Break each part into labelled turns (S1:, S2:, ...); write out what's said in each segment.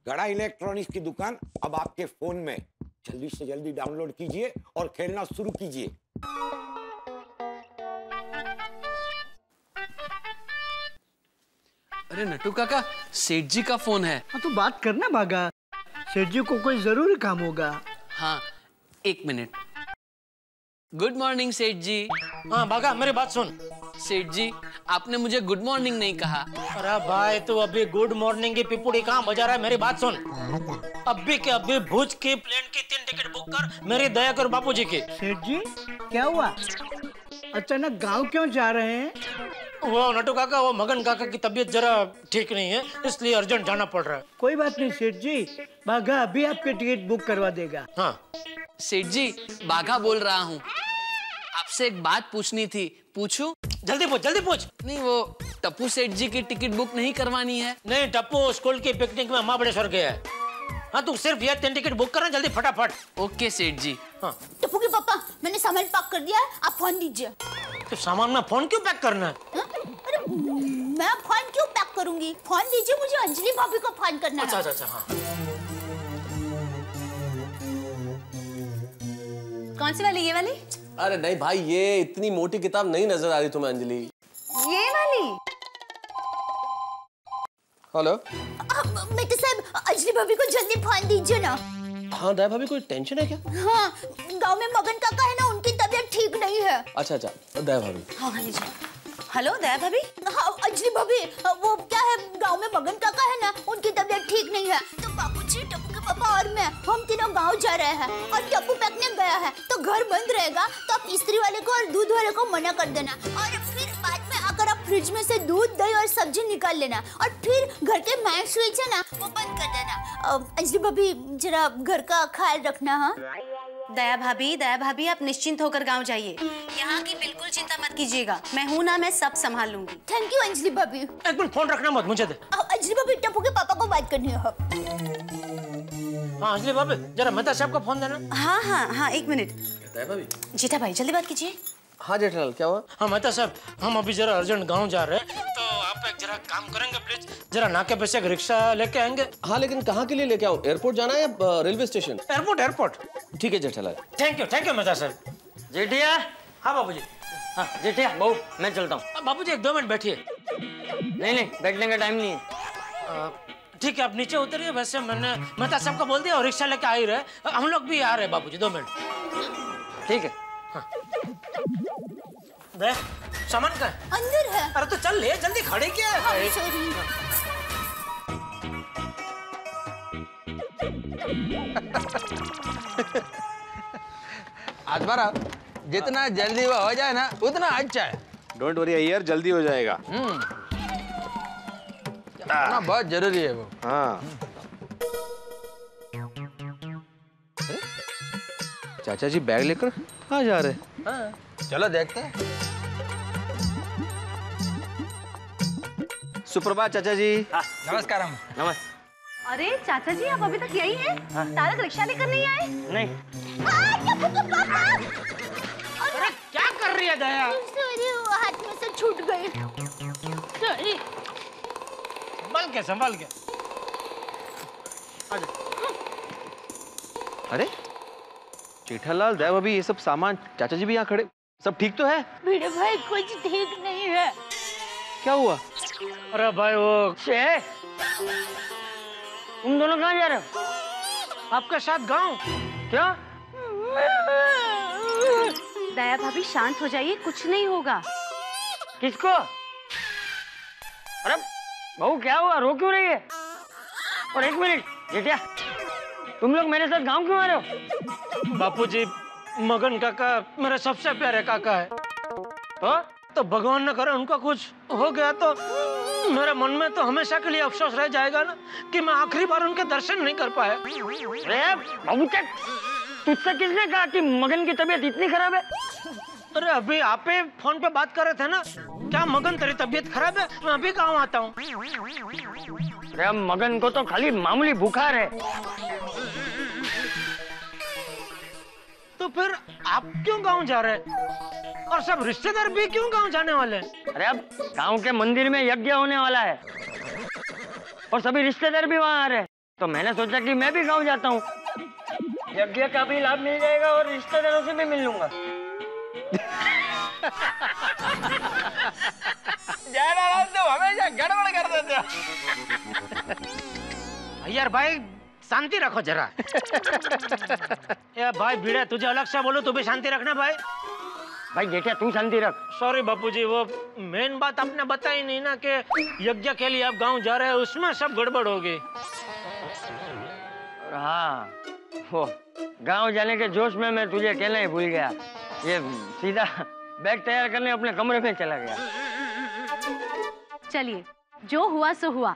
S1: गड़ा इलेक्ट्रॉनिक्स की दुकान अब आपके फोन में। जल्दी से जल्दी डाउनलोड कीजिए और खेलना शुरू कीजिए।
S2: अरे नटू काका, सेठ जी का फोन है।
S3: हाँ तो बात करना भागा, सेठ जी को कोई जरूरी काम होगा।
S2: हाँ, 1 मिनट। गुड मॉर्निंग सेठ जी।
S4: हाँ भागा, मेरी बात सुन।
S2: सेठ जी, आपने मुझे गुड मॉर्निंग नहीं कहा।
S4: अरे भाई तू अभी गुड मॉर्निंग की पिपुड़ी कहाँ बजा रहा है? मेरी बात सुन, अभी के अभी भुज की प्लेन की 3 टिकट बुक कर, मेरी दया कर बापूजी की।
S3: सेठ जी क्या हुआ, अचानक गांव क्यों जा रहे हैं?
S4: वो नटू काका, वो मगन काका की तबीयत जरा ठीक नहीं है, इसलिए अर्जेंट जाना पड़ रहा है।
S3: कोई बात नहीं सेठ जी, बाघा अभी आपके टिकट बुक करवा देगा।
S4: हाँ
S2: सेठ जी, बाघा बोल रहा हूँ, आपसे एक बात पूछनी थी। पूछूं?
S4: जल्दी पूछ, जल्दी पूछ।
S2: नहीं, वो टप्पू सेठ जी की टिकट बुक नहीं करवानी है?
S4: नहीं, टप्पू स्कूल की पिकनिक में महाबलेश्वर गया है। हाँ तू सिर्फ ये 3 टिकट बुक करना, जल्दी फटाफट।
S2: ओके सेठ जी।
S4: हाँ
S5: टप्पू के पापा, मैंने सामान पैक कर दिया है, आप फोन दीजिए।
S4: तो सामान में फोन क्यों पैक करना है?
S5: अरे मैं फोन क्यों पैक करूंगी? फोन दीजिए मुझे, अंजलि भाभी को फोन करना है।
S4: अच्छा, हाँ।
S5: कौन सी वाली? ये वाली?
S6: अरे नहीं भाई, ये इतनी मोटी किताब नहीं नजर आ रही तुम्हें अंजलि।
S5: ये वाली?
S6: हेलो
S5: बेटे साहब, अंजलि भाभी को जल्दी फोन दीजिए ना।
S6: हाँ दया भाभी, कोई टेंशन है क्या?
S5: हाँ, गांव में मगन काका है ना, उनकी तबीयत ठीक नहीं है।
S6: अच्छा दया भाभी।
S5: हाँ लीजिए। हेलो दया भाभी। हाँ अंजलि भाभी, वो क्या है, गांव में मगन काका है ना, उनकी तबीयत ठीक नहीं है, तो बाबूजी, टप्पू के पापा और मैं, हम तीनों गांव जा रहे हैं। और टप्पू पैकने गया है तो घर बंद रहेगा, तो आप इस्त्री वाले को और दूध वाले को मना कर देना, और फिर बाद में आकर आप फ्रिज में से दूध, दही और सब्जी निकाल लेना, और फिर घर के मैन स्विच है ना, वो बंद कर देना। अंजलि भाभी जरा घर का ख्याल रखना। हाँ
S7: दया भाभी, आप निश्चिंत होकर गांव जाइए, यहाँ की बिल्कुल चिंता मत कीजिएगा, मैं हूँ ना, मैं सब संभाल लूंगी।
S5: थैंक यू अंजलि भाभी।
S4: एक मिनट, फोन रखना मत, मुझे दे।
S5: अंजलि भाभी, टप्पू के पापा को बात करनी है।
S4: हाँ अंजलि भाभी, जरा मेहता साहब का फोन देना।
S7: हाँ 1 मिनट।
S6: दया भाभी।
S7: जीता भाई जल्दी बात कीजिए।
S6: हाँ जेठालाल, क्या हुआ?
S4: हाँ मेहता साहब, हम अभी जरा अर्जेंट गांव जा रहे हैं, तो आप एक जरा काम करेंगे प्लीज, जरा नाके पे से एक रिक्शा लेके आएंगे।
S6: हाँ लेकिन कहाँ के लिए लेके आऊँ? एयरपोर्ट जाना है या रेलवे स्टेशन?
S4: एयरपोर्ट।
S6: ठीक है जेठालाल।
S4: थैंक यू मेहता साहब।
S8: जेठिया।
S4: हाँ बाबूजी।
S8: हाँ जेठिया, बहू मैं चलता हूँ।
S4: बाबूजी 1-2 मिनट बैठिए।
S8: नहीं, बैठने का टाइम नहीं है।
S4: ठीक है, आप नीचे उतरिए, वैसे मैंने मेहता साहब को बोल दिया और रिक्शा लेके आ ही रहे, हम लोग भी आ रहे हैं बाबूजी, 2 मिनट।
S8: ठीक है।
S4: दे, सामान कहाँ है?
S5: अंदर है।
S4: अरे तो चल ले, जल्दी, खड़े क्या है?
S5: सॉरी।
S9: आत्माराम, जितना जल्दी वो हो जाए ना उतना अच्छा है।
S10: डोंट वरी अय्यर, जल्दी हो जाएगा।
S9: ना बहुत जरूरी है वो।
S10: हाँ। चाचा जी बैग लेकर कहाँ जा रहे?
S9: हाँ, चलो देखते हैं।
S10: सुप्रभात चाचा जी।
S9: नमस्कार।
S8: नमस्ते।
S7: अरे चाचा जी, आप अभी तक यही हैं? तारक रिक्शा लेकर नहीं आए?
S8: नहीं।
S4: अरे क्या कर रही है दया?
S5: सॉरी, हाथ में से छूट गई। सॉरी।
S4: संभाल के।
S10: अरे जेठालाल, दया भाभी, ये सब सामान, चाचा जी भी यहाँ खड़े, सब ठीक तो है?
S5: मेरे भाई कुछ ठीक नहीं है।
S10: क्या हुआ?
S4: अरे भाई वो
S8: तुम दोनों कहाँ जा रहे हो?
S4: आपके साथ गांव।
S8: क्या?
S7: दया भाभी शांत हो जाइए, कुछ नहीं होगा।
S8: किसको? अरे बहू क्या हुआ, रो क्यों रही है? और 1 मिनट जेठिया, तुम लोग मेरे साथ गांव क्यों आ रहे हो?
S4: बापूजी, मगन काका मेरे सबसे प्यारे काका है, तो भगवान न करे उनका कुछ हो गया तो मेरे मन में तो हमेशा के लिए अफसोस रह जाएगा ना कि मैं आखिरी बार उनके दर्शन नहीं कर पाया।
S8: अरे बाबू चक, तुझसे किसने कहा कि मगन की तबीयत इतनी खराब है?
S4: अरे अभी आप ही फोन पे बात कर रहे थे ना, क्या मगन तेरी तबीयत खराब है? मैं अभी गाँव आता हूँ।
S8: अरे मगन को तो खाली मामूली बुखार है।
S4: तो फिर आप क्यों गाँव जा रहे हैं? और सब रिश्तेदार भी क्यों गाँव जाने वाले हैं?
S8: अरे अब गांव के मंदिर में यज्ञ होने वाला है और सभी रिश्तेदार भी वहाँ आ रहे हैं। तो मैंने सोचा कि मैं भी गांव जाता हूँ, यज्ञ का भी लाभ मिल जाएगा और रिश्तेदारों से भी मिल लूंगा।
S9: जेठालाल तो हमेशा गड़बड़ कर देते हो।
S4: यार भाई शांति रखो जरा। यार भाई भिड़े, तुझे अलग से बोलो, तू भी शांति रखना भाई।
S8: भाई जेठिया तू शांति रख।
S4: सॉरी बापूजी, वो मेन बात आपने बताई नहीं ना कि यज्ञ के लिए आप गांव जा रहे हैं, उसमें सब गड़बड़ हो गई।
S8: हाँ, वो गांव जाने के जोश में मैं तुझे कहना ही भूल गया। ये सीधा बैग तैयार करने अपने कमरे में चला गया।
S7: चलिए, जो हुआ सो हुआ,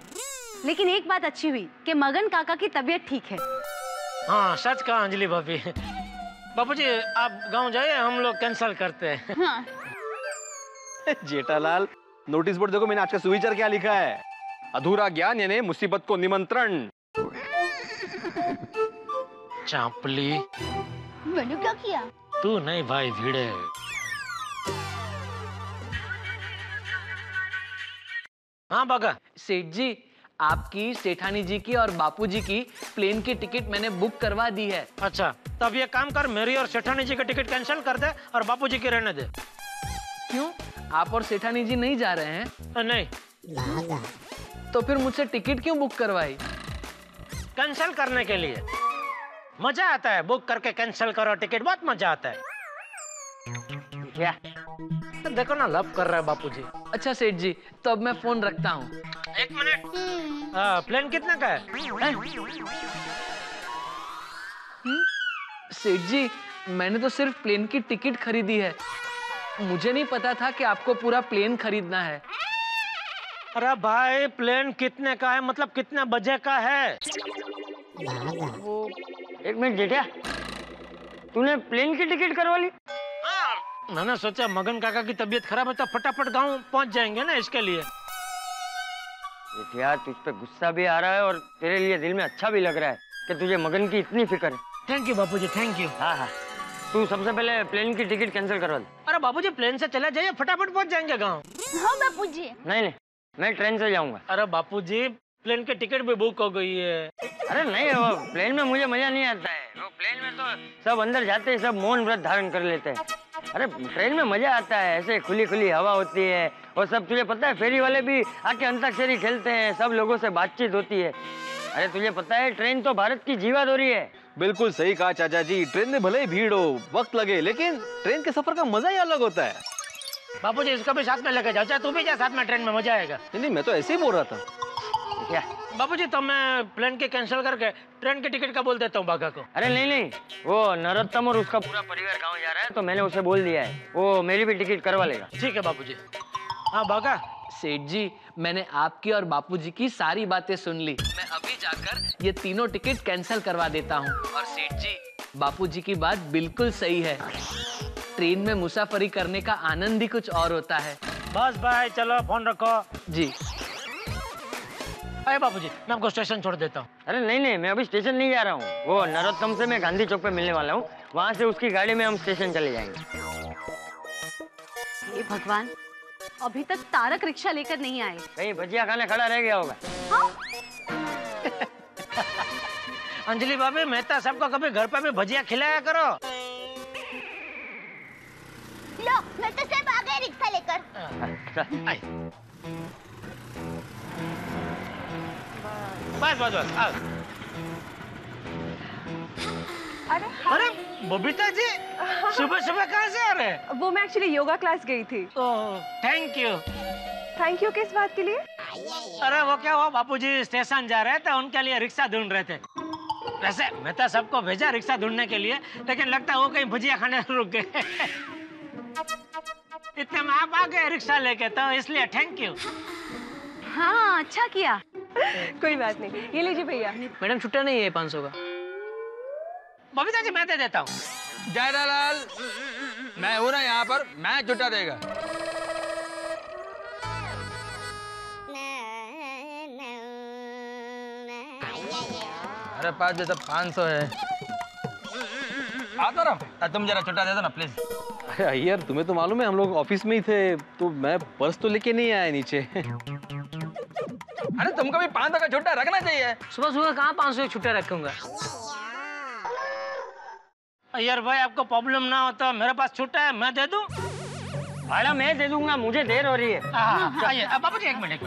S7: लेकिन एक बात अच्छी हुई कि मगन काका की तबीयत ठीक है।
S4: हाँ सच कहा अंजलि भाभी। बापूजी आप गांव जाइए, हम लोग कैंसिल करते हैं।
S5: हाँ।
S10: जेठालाल, नोटिस बोर्ड देखो, मैंने आज का सुविचार क्या लिखा है। अधूरा ज्ञान यानी मुसीबत को निमंत्रण।
S4: चांपली,
S5: मैंने क्या किया?
S4: तू नहीं भाई भिड़े। हाँ बागा।
S2: सेठ जी, आपकी, सेठानी जी की और बापूजी की प्लेन की टिकट मैंने बुक करवा दी है।
S4: अच्छा, तब ये काम कर, मेरी और सेठानी जी की टिकट कैंसिल कर दे और बापूजी की रहने दे।
S2: क्यों, आप और सेठानी जी नहीं जा रहे हैं?
S4: नहीं।
S2: तो फिर मुझसे टिकट क्यों बुक करवाई?
S4: कैंसिल करने के लिए। मजा आता है, बुक करके कैंसिल करो टिकट, बहुत मजा आता है।
S8: क्या?
S4: देखो ना, लव कर रहा है बापूजी।
S2: अच्छा सेठ जी, तो अब मैं फोन रखता हूँ।
S4: एक मिनट। प्लेन कितना का है?
S2: सेठ जी, मैंने तो सिर्फ प्लेन की टिकट खरीदी है, मुझे नहीं पता था कि आपको पूरा प्लेन खरीदना है।
S4: अरे भाई, प्लेन कितने का है, मतलब कितने बजे का है?
S8: वो एक मिनट जेठिया, तूने प्लेन की टिकट करवा ली?
S4: मैंने सोचा मगन काका की तबीयत खराब है तो फटाफट गांव पहुंच जाएंगे ना, इसके लिए।
S8: जेठिया तुझ पे गुस्सा भी आ रहा है और तेरे लिए दिल में अच्छा भी लग रहा है कि तुझे मगन की इतनी फिक्र है।
S4: Thank you Bapuji, thank you.
S8: हाँ हाँ, तू सबसे पहले प्लेन की टिकट कैंसिल करवा दे।
S4: अरे बापूजी, प्लेन से चला जाइए, फटाफट पहुंच जाएंगे गांव।
S5: हाँ बापूजी।
S8: नहीं, मैं ट्रेन से जाऊंगा।
S4: अरे बापूजी, प्लेन की टिकट भी बुक हो गई है।
S8: अरे नहीं, वो प्लेन में मुझे मजा नहीं आता है। वो प्लेन में तो सब अंदर जाते हैं, सब मौन व्रत धारण कर लेते हैं। अरे ट्रेन में मजा आता है, ऐसे खुली खुली हवा होती है और सब, तुझे पता है फेरी वाले भी आके अंताक्षरी खेलते हैं, सब लोगों से बातचीत होती है। अरे तुझे पता है, ट्रेन तो भारत की जीवादोरी है।
S10: बिल्कुल सही कहा चाचा जी, ट्रेन में भले ही भीड़ हो, वक्त लगे, लेकिन ट्रेन के सफर का मजा ही अलग होता है।
S4: बापूजी, इसको भी साथ में लेके जाओ, चाहे तू भी जा साथ में, ट्रेन में मजा आएगा।
S10: नहीं, मैं तो ऐसे ही बोल रहा था।
S8: क्या
S4: बापूजी, तो मैं प्लेन के कैंसिल करके ट्रेन की टिकट का बोल देता हूँ बागा को।
S8: अरे नहीं, वो नरोत्तम और उसका पूरा परिवार गांव जा रहा है, तो मैंने उसे बोल दिया है, वो मेरी भी टिकट करवा लेगा।
S4: ठीक है बापूजी। हाँ बागा।
S2: सेठ जी, मैंने आपकी और बापूजी की सारी बातें सुन ली, मैं अभी जाकर ये तीनों टिकट कैंसिल करवा देता हूँ। और सेठ जी, बापूजी की बात बिल्कुल सही है, ट्रेन में मुसाफरी करने का आनंद ही कुछ और होता है।
S4: बस भाई, चलो फोन रखो।
S2: जी।
S4: अरे बापूजी, मैं आपको स्टेशन छोड़ देता हूँ।
S8: अरे नहीं, मैं अभी स्टेशन नहीं जा रहा हूँ, वो नरोत्तम से मैं गांधी चौक पे मिलने वाला हूँ, वहाँ से उसकी गाड़ी में हम स्टेशन चले जाएंगे।
S7: हे भगवान, अभी तक तारक रिक्शा लेकर नहीं आए।
S8: कहीं भजिया खाने खड़ा रह गया होगा।
S7: हाँ?
S4: अंजलि भाभी, मेहता सबको कभी घर पे भी भजिया खिलाया करो।
S5: लो, मैं तो सब आ गए रिक्शा लेकर।
S4: बस बस बस, आओ। अरे बबीता जी, सुबह सुबह कहाँ से आ रहे हैं?
S11: वो मैं एक्चुअली योगा क्लास गई थी।
S4: ओह, थैंक यू।
S11: थैंक यू किस बात के लिए?
S4: अरे वो क्या हुआ, बापूजी स्टेशन जा रहे थे, उनके लिए रिक्शा ढूंढ रहे थे। वैसे मैं तो सबको भेजा रिक्शा ढूंढने के लिए, लेकिन लगता है वो कहीं भुजिया खाने रुक गए। इतने में आप आ गए रिक्शा लेके, तो इसलिए थैंक यू।
S7: हाँ, अच्छा किया।
S11: कोई बात नहीं, ये लीजिए भैया।
S2: मैडम, छुट्टा नहीं है 500 का।
S4: बबीता जी, मैं दे देता हूँ।
S9: जेठालाल, मैं हूं ना यहाँ पर, मैं जुटा देगा। अरे पास जैसा 500 है। आता रहा, तुम जरा छुट्टा दे दो ना प्लीज।
S10: अरे यार, तुम्हें तो मालूम है हम लोग ऑफिस में ही थे, तो मैं पर्स तो लेके नहीं आया नीचे।
S9: अरे तुमको भी 500 का छुट्टा रखना चाहिए।
S2: सुबह सुबह कहाँ 500 छुट्टा रखूंगा।
S4: यार भाई आपको प्रॉब्लम ना हो तो मेरे पास छुट्टा है, मैं दे दूं।
S8: भाड़ा मैं दे दूंगा, मुझे देर हो रही है।
S4: आइए बाबू जी, एक मिनट।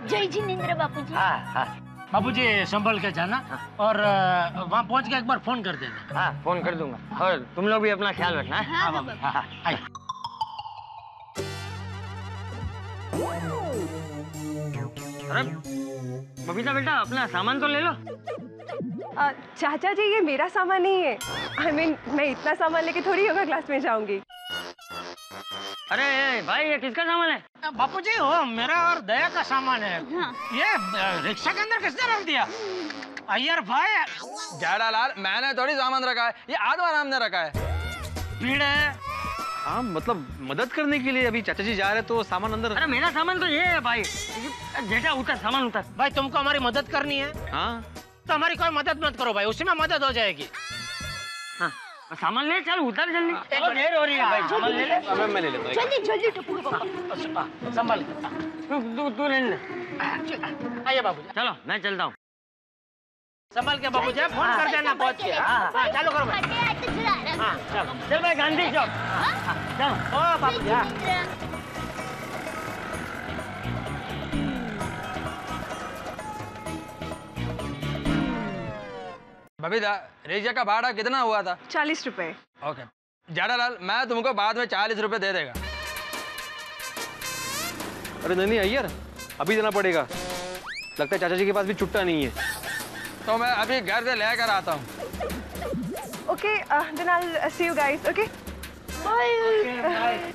S5: जय जिनेंद्र बापू जी।
S4: बाबू जी संभल के जाना और वहाँ पहुँच के एक बार फोन कर देना।
S8: हाँ फोन कर दूंगा, और तुम लोग भी अपना ख्याल रखना है।
S4: हाँ बाबू। आइए।
S8: अरे बबीता बेटा, अपना सामान तो ले लो।
S11: चाचा जी ये मेरा सामान नहीं है। I mean, मैं इतना सामान लेके थोड़ी योगा क्लास में जाऊंगी।
S8: अरे भाई ये किसका सामान है?
S4: बापू जी वो मेरा और दया का सामान है। ये रिक्शा के अंदर किसने रख दिया? अय्यर भाई।
S9: जेठालाल मैंने थोड़ी सामान रखा है, ये आत्माराम ने रखा है।
S4: भीड़ है।
S10: हाँ मतलब मदद करने के लिए अभी चाचा जी जा रहे तो सामान अंदर।
S8: अरे मेरा सामान तो ये है भाई। जेठा उतर, सामान उतर।
S4: भाई तुमको हमारी मदद करनी है?
S10: हाँ
S4: तो हमारी कोई मदद मत करो भाई, उसी में मदद हो जाएगी।
S8: हाँ सामान ले, चल उतर जल्दी। चलो देर हो रही है भाई, सामान ले ले।
S10: मैं ले लेता हूँ।
S5: जल्दी जल्दी टप्पू के पापा।
S4: संभाल।
S8: तू ले ले।
S4: आइए बाबू जी।
S8: चलो मैं चलता हूँ।
S4: संभाल के बाबू जी, फोन कर देना पहुँच के। हाँ चालू करो भाई। हाँ चलो।
S8: चल भाई गांधी चौक। चलो।
S4: ओ बाबू जी।
S9: बबीता, रिक्शा का भाड़ा कितना हुआ था?
S11: 40 रुपए।
S9: ओके जेठालाल, मैं तुमको बाद में 40 रुपए दे देगा।
S10: अरे नहीं अय्यर, अभी देना पड़ेगा। लगता है चाचा जी के पास भी छुट्टा नहीं है।
S9: तो मैं अभी घर से लेकर आता हूँ।
S11: Okay, then I'll see you guys. Okay?
S5: Bye.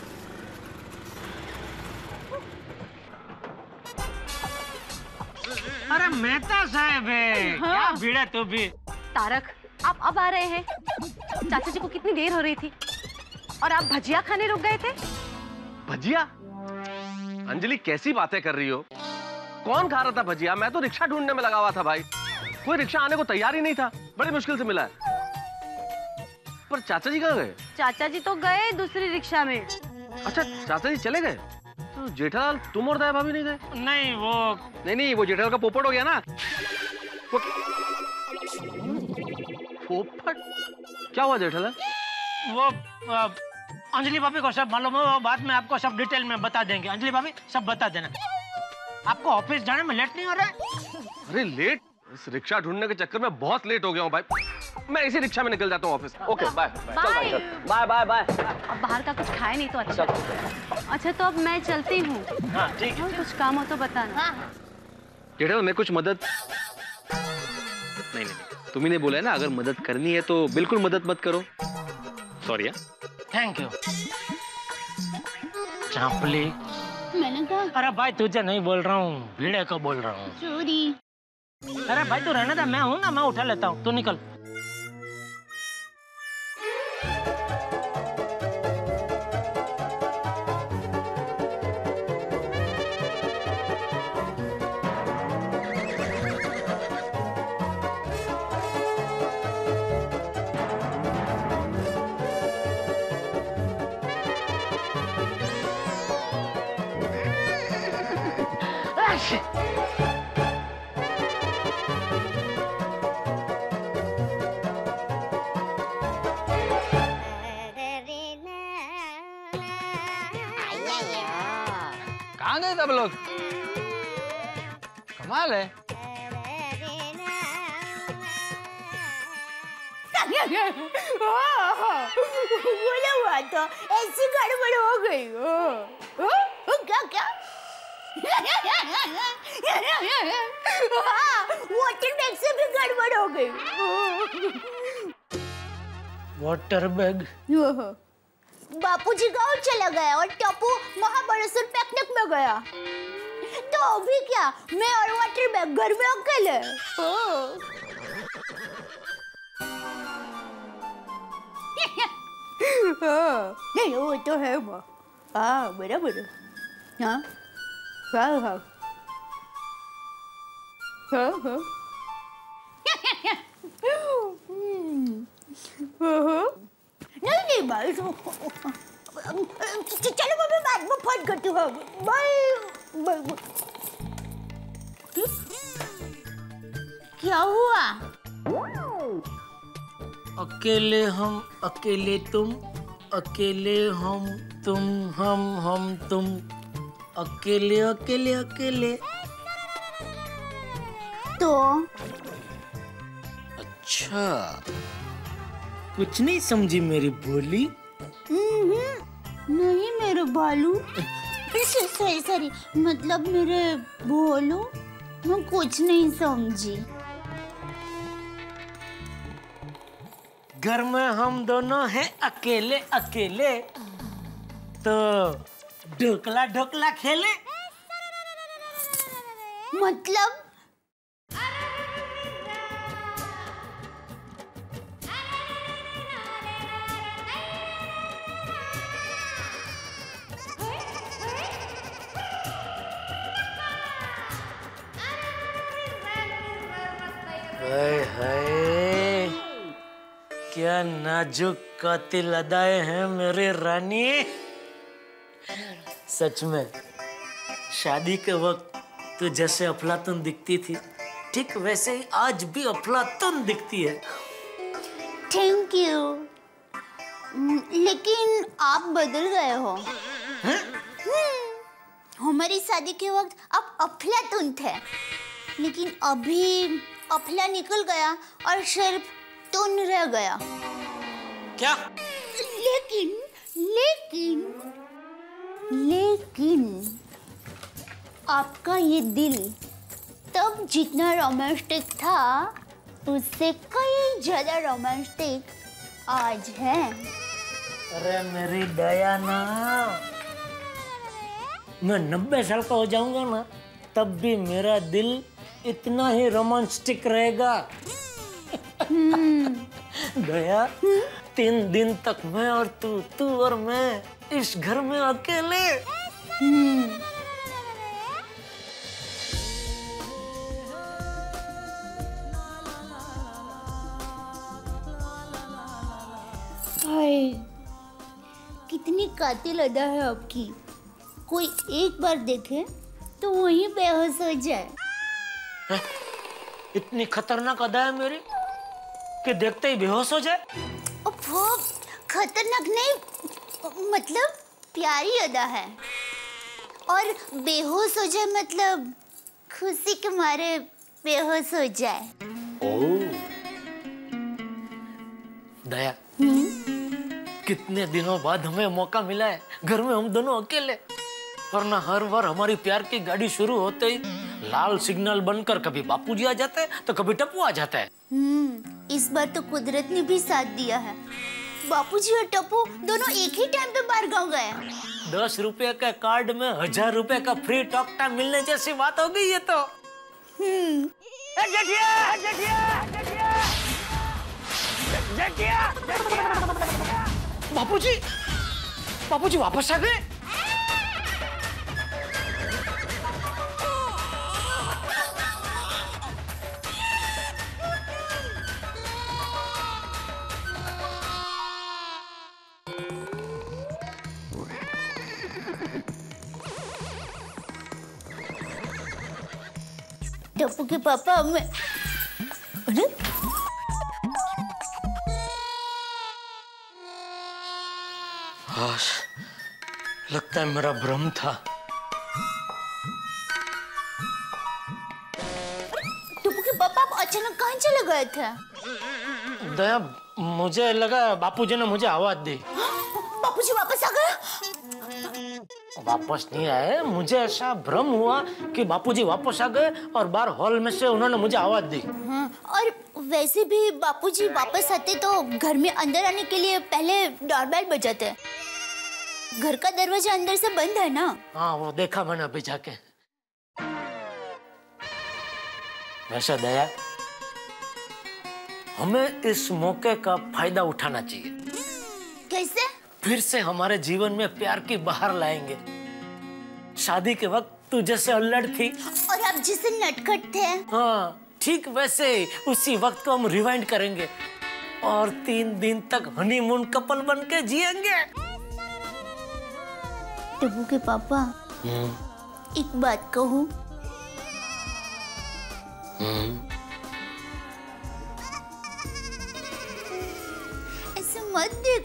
S4: अरे मेहता साहब है। क्या भीड़ है तू भी।
S7: तारक, आप अब आ रहे हैं? चाचा जी को कितनी देर हो रही थी और आप भजिया खाने रुक गए थे।
S10: भजिया? अंजलि कैसी बातें कर रही हो? कौन खा रहा था भजिया? मैं तो रिक्शा ढूंढने में लगा हुआ था भाई। कोई रिक्शा आने को तैयार ही नहीं था, बड़ी मुश्किल से मिला है। पर चाचा जी कहाँ गए?
S7: चाचा जी तो गए दूसरी रिक्शा में।
S10: अच्छा चाचा जी चले गए तो जेठालाल तुम और दया भाभी नहीं गए?
S4: नहीं
S10: वो जेठालाल का पोपट हो गया ना। पोपट? क्या हुआ जेठालाल?
S4: वो अंजलि भाभी को सब मालूम है, वो बाद में आपको सब डिटेल में बता देंगे। अंजलि भाभी सब बता देना। आपको ऑफिस जाने में लेट नहीं हो रहा है?
S10: अरे लेट? इस रिक्शा ढूंढने के चक्कर में बहुत लेट हो गया हूँ भाई। मैं इसी रिक्शा में निकल जाता हूँ office. Okay bye
S7: bye bye bye. अब बाहर का कुछ खाए नहीं तो अच्छा। अच्छा तो अब मैं चलती हूँ।
S4: हाँ ठीक है।
S7: कुछ काम हो तो बताना।
S10: जेठालाल मैं कुछ मदद नहीं तुम ही ने बोला है ना, अगर मदद करनी है तो बिल्कुल मदद मत करो। सॉरी।
S4: थैंक यू चांपली।
S5: मैंने कहा
S4: अरे भाई तुझे नहीं बोल रहा हूँ, भीड़े को बोल रहा हूँ।
S5: सॉरी।
S4: अरे भाई तू रहने दे, मैं हूँ ना, मैं उठा लेता हूँ, तू निकल।
S9: कहाँ गए सब लोग? कमाल है।
S5: बोला हुआ तो ऐसी गड़बड़ हो गई। क्या क्या? वाटर बैग से भी गड़बड़ हो गई।
S4: Water bag?
S5: बापूजी गांव चला गया और टप्पू महाबलेश्वर पिकनिक में गया। तो अभी क्या, मैं और वाटर बैग घर में अकेले। नहीं वो तो है माँ। हाँ बराबर। हाँ हाँ हाँ हाँ हाँ नहीं भाई चलो मैं बाद में फोन करती हूँ। Bye bye. क्या हुआ?
S4: अकेले हम अकेले तुम, अकेले हम तुम, अकेले अकेले अकेले।
S5: तो
S4: अच्छा, कुछ नहीं समझी मेरी बोली?
S5: नहीं मेरे बालू, सॉरी, मतलब मेरे भोलू, मैं कुछ नहीं समझी।
S4: घर में हम दोनों हैं अकेले अकेले, तो ढोकला ढोकला खेले।
S5: मतलब
S4: हाय, क्या नाजुक कातिल अदाएं हैं मेरे रानी। सच में शादी के वक्त तू जैसे अफलातुन दिखती थी, ठीक वैसे ही आज भी अफलातुन दिखती है।
S5: थैंक यू, लेकिन आप बदल गए हो। हमारी शादी के वक्त आप अफलातुन थे, लेकिन अभी अफला निकल गया और सिर्फ तुन रह गया।
S4: क्या?
S5: लेकिन आपका ये दिल तब जितना रोमांटिक था, उससे कई ज्यादा रोमांटिक आज है।
S4: अरे मेरी दयाना, मैं 90 साल का हो जाऊंगा ना, तब भी मेरा दिल इतना ही रोमांटिक रहेगा। दया, 3 दिन तक मैं और तू और मैं इस घर में अकेले।
S5: कितनी कातिल अदा है आपकी। कोई एक बार देखे तो वहीं बेहोश हो जाए।
S4: इतनी खतरनाक अदा है मेरी कि देखते ही बेहोश हो जाए?
S5: वो खतरनाक नहीं, मतलब प्यारी अदा है। और बेहोश हो जाए मतलब खुशी के मारे बेहोश हो जाए।
S4: दया, कितने दिनों बाद हमें मौका मिला है, घर में हम दोनों अकेले, वरना हर बार हमारी प्यार की गाड़ी शुरू होते ही लाल सिग्नल बनकर कभी बापूजी आ जाते हैं तो कभी टप्पू आ जाता है।
S5: इस बार तो कुदरत ने भी साथ दिया है। बापूजी और टप्पू दोनों एक ही टाइम पे बाहर गाँव गए।
S4: 10 रुपए का कार्ड में 1000 रुपए का फ्री टॉक टाइम मिलने जैसी बात हो गई है। तो बापूजी वापस आ गए।
S5: टप्पू के पापा हमें, अरे
S4: लगता है मेरा भ्रम था।
S5: टप्पू के पापा आप अचानक कहाँ चले गए थे?
S4: दया, मुझे लगा बापूजी ने मुझे आवाज दी।
S5: बापूजी वापस आ गए?
S4: वापस नहीं आए, मुझे ऐसा भ्रम हुआ कि बापूजी वापस आ गए और बाहर हॉल में से उन्होंने मुझे आवाज दी।
S5: और वैसे भी बापूजी वापस आते तो घर में अंदर आने के लिए पहले डोरबेल बजाते। घर का दरवाजा अंदर से बंद है ना।
S4: हाँ, वो देखा मैंने अभी जाके। वैसे दया, हमें इस मौके का फायदा उठाना चाहिए।
S5: कैसे?
S4: फिर से हमारे जीवन में प्यार की बहार लाएंगे। शादी के वक्त तू जैसे अल्लड़ थी
S5: और आप जैसे नटखट थे,
S4: हाँ, ठीक वैसे उसी वक्त को हम रिवाइंड करेंगे और 3 दिन तक हनीमून कपल बन के जिएंगे।
S5: टप्पू के पापा, एक बात कहूं?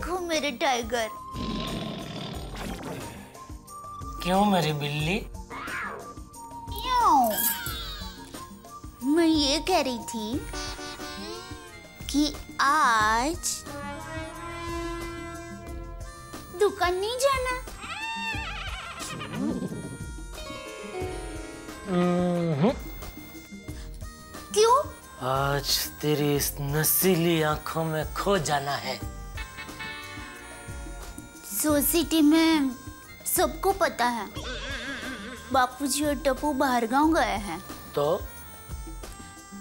S5: देखो मेरे टाइगर।
S4: क्यों मेरी बिल्ली?
S5: क्यों? मैं ये कह रही थी कि आज दुकान नहीं जाना। क्यों?
S4: आज तेरी इस नसीली आंखों में खो जाना है।
S5: सोसाइटी में सबको पता है बापूजी और टप्पू बाहर गांव गए हैं।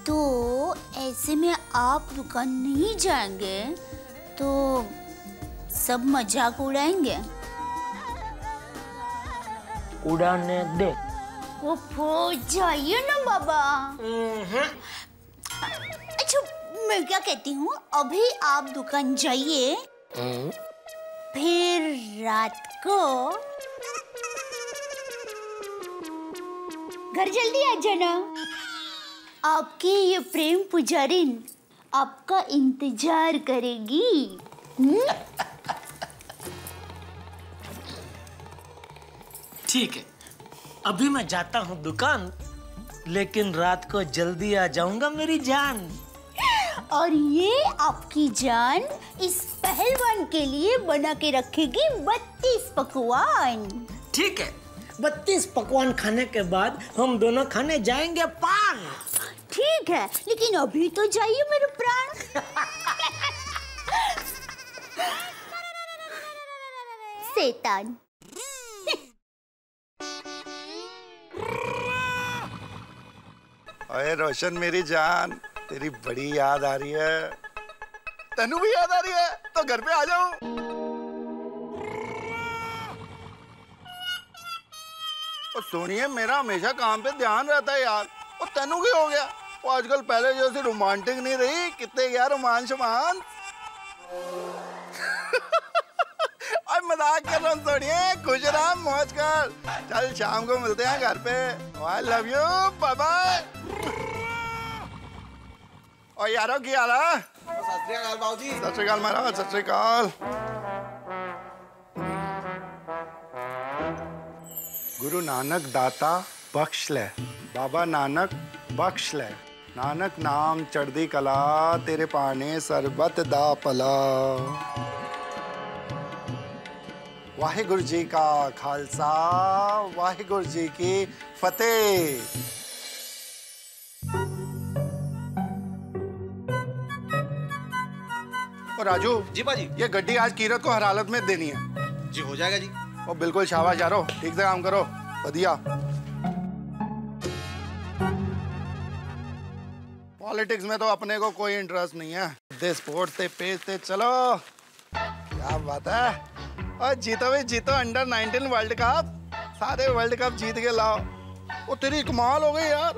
S5: तो ऐसे में आप दुकान नहीं जाएंगे तो सब मजाक उड़ाएंगे।
S4: उड़ाने दे।
S5: वो जाइए ना बाबा। अच्छा मैं क्या कहती हूँ, अभी आप दुकान जाइए, फिर रात को घर जल्दी आ जाना। आपकी ये प्रेम पुजारिन आपका इंतजार करेगी।
S4: ठीक है, अभी मैं जाता हूँ दुकान, लेकिन रात को जल्दी आ जाऊंगा मेरी जान।
S5: और ये आपकी जान इस पहलवान के लिए बना के रखेगी 32 पकवान।
S4: ठीक है, 32 पकवान खाने के बाद हम दोनों खाने जाएंगे पान।
S5: ठीक है, लेकिन अभी तो जाइए मेरे प्राण। शैतान।
S12: अरे रोशन मेरी जान, तेरी बड़ी याद आ रही है। तनु भी याद आ रही है तो घर पे आ जाओ। और सोनिए, मेरा हमेशा काम पे ध्यान रहता है यार। और तनु की हो गया, वो आजकल पहले जैसे रोमांटिक नहीं रही। कितने यार रोमांस मान। और मजाक कर रहा हूँ सोनिए, खुश रहा, मौज कर। चल शाम को मिलते हैं घर पे। I love you, bye bye. और यारों की यार, सत श्री अकाल बाबूजी। सत श्री अकाल महाराज, सत श्री अकाल। गुरु नानक दाता बख्श ले, बाबा नानक बख्श ले। नानक नाम चढ़दी कला, तेरे पाने सरबत दा पला। वाहिगुरु जी का खालसा, वाहिगुरु जी की फतेह। और राजू
S13: जी बाजी,
S12: ये गड्डी आज कीरत को हर हालत में देनी है।
S13: जी हो जाएगा जी।
S12: और बिल्कुल शाबाश यारो, ठीक से काम करो, बढ़िया। पॉलिटिक्स में तो अपने को कोई इंटरेस्ट नहीं है। दे स्पोर्ट्स ते पेज ते चलो। क्या बात है। और जीतो भी जीतो अंडर 19 वर्ल्ड कप, सारे वर्ल्ड कप जीत के लाओ। वो तेरी कमाल हो गई यार।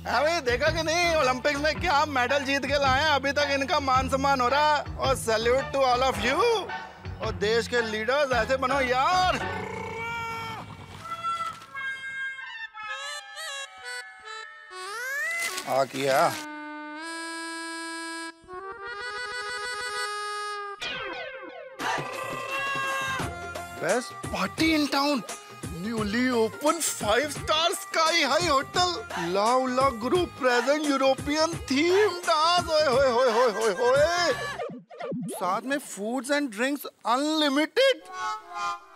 S12: है भाई, देखा कि नहीं ओलंपिक्स में क्या मेडल जीत के लाए हैं। अभी तक इनका मान सम्मान हो रहा है। और salute to all of you. और देश के लीडर्स ऐसे बनो यार। आ किया। Best party in town, newly open 5-star sky high hotel, लाउला group present, European theme dance. ओए होए होए होए होए होए। साथ में foods and drinks unlimited,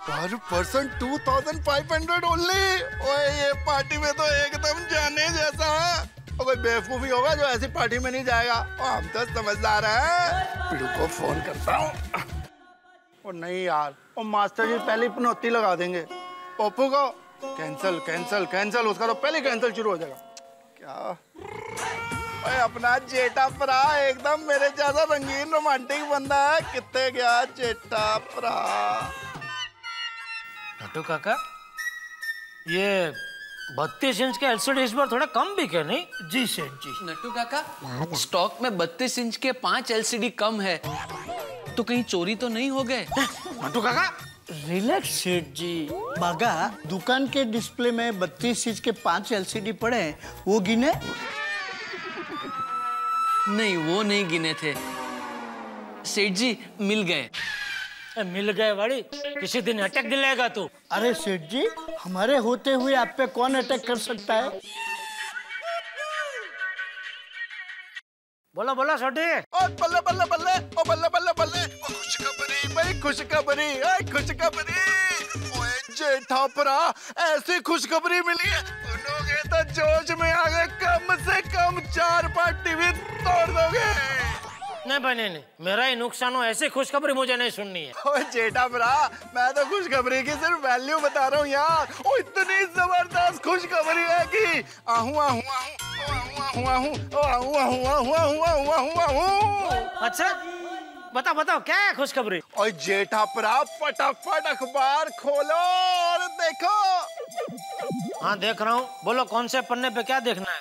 S12: per person 2500 only. ओए ये पार्टी में तो एकदम जाने जैसा है। और कोई बेवकूफी होगा जो ऐसी पार्टी में नहीं जाएगा। और हम तो समझदार हैं। पिड़ू को फोन करता हूँ। और नहीं यार, और मास्टर जी पहले पनौती लगा देंगे। पप्पू को कैंसल कैंसल कैंसल, उसका तो पहले कैंसल शुरू हो जाएगा। क्या ओए अपना जेठा भरा एकदम मेरे जैसा रंगीन रोमांटिक बंदा है। कितने गया जेठा भरा।
S4: नट्टू काका, ये 32 इंच के एलसीडी इस बार थोड़ा कम बिके नहीं? जी सेठ जी।
S2: नट्टू काका, स्टॉक में 32 इंच के 5 एलसीडी कम है, तो कहीं चोरी तो नहीं हो गए?
S4: नट्टू काका
S3: रिलैक्स सेठ जी। बागा, दुकान के डिस्प्ले में 32 इंच के 5 एलसीडी पड़े हैं, वो गिने?
S2: नहीं, वो नहीं गिने थे सेठ जी, मिल गए।
S4: मिल गए बड़ी, किसी दिन अटैक दिलाएगा तू।
S3: अरे सेठ जी, हमारे होते हुए आप पे कौन अटैक कर सकता है?
S4: बोलो बोलो छोटे।
S12: ओ बल्ले बल्ले बल्ले, ओ बल्ले बल्ले बल्ले, ओ खुशखबरी भाई, खुशखबरी, ओए खुशखबरी। ओए जेठापरा, ऐसी खुशखबरी मिली है, सुनोगे तो जोश में आ गए, कम से कम 4 बार टीवी तोड़ दोगे।
S4: नहीं भाई नहीं, मेरा ही नुकसान हो, ऐसी खुशखबरी मुझे नहीं सुननी है।
S12: ओए जेठापरा, मैं तो खुशखबरी की सिर्फ वैल्यू बता रहा हूँ यार। ओ इतनी जबरदस्त खुशखबरी है कि आहू आहू आहू आहू आहू आहू आहू आहू आहू आहू।
S4: अच्छा बताओ बताओ, क्या है खुशखबरी?
S12: और जेठापरा, फटाफट अखबार खोलो और देखो।
S4: हाँ देख रहा हूँ, बोलो कौन से पन्ने पे क्या देखना है?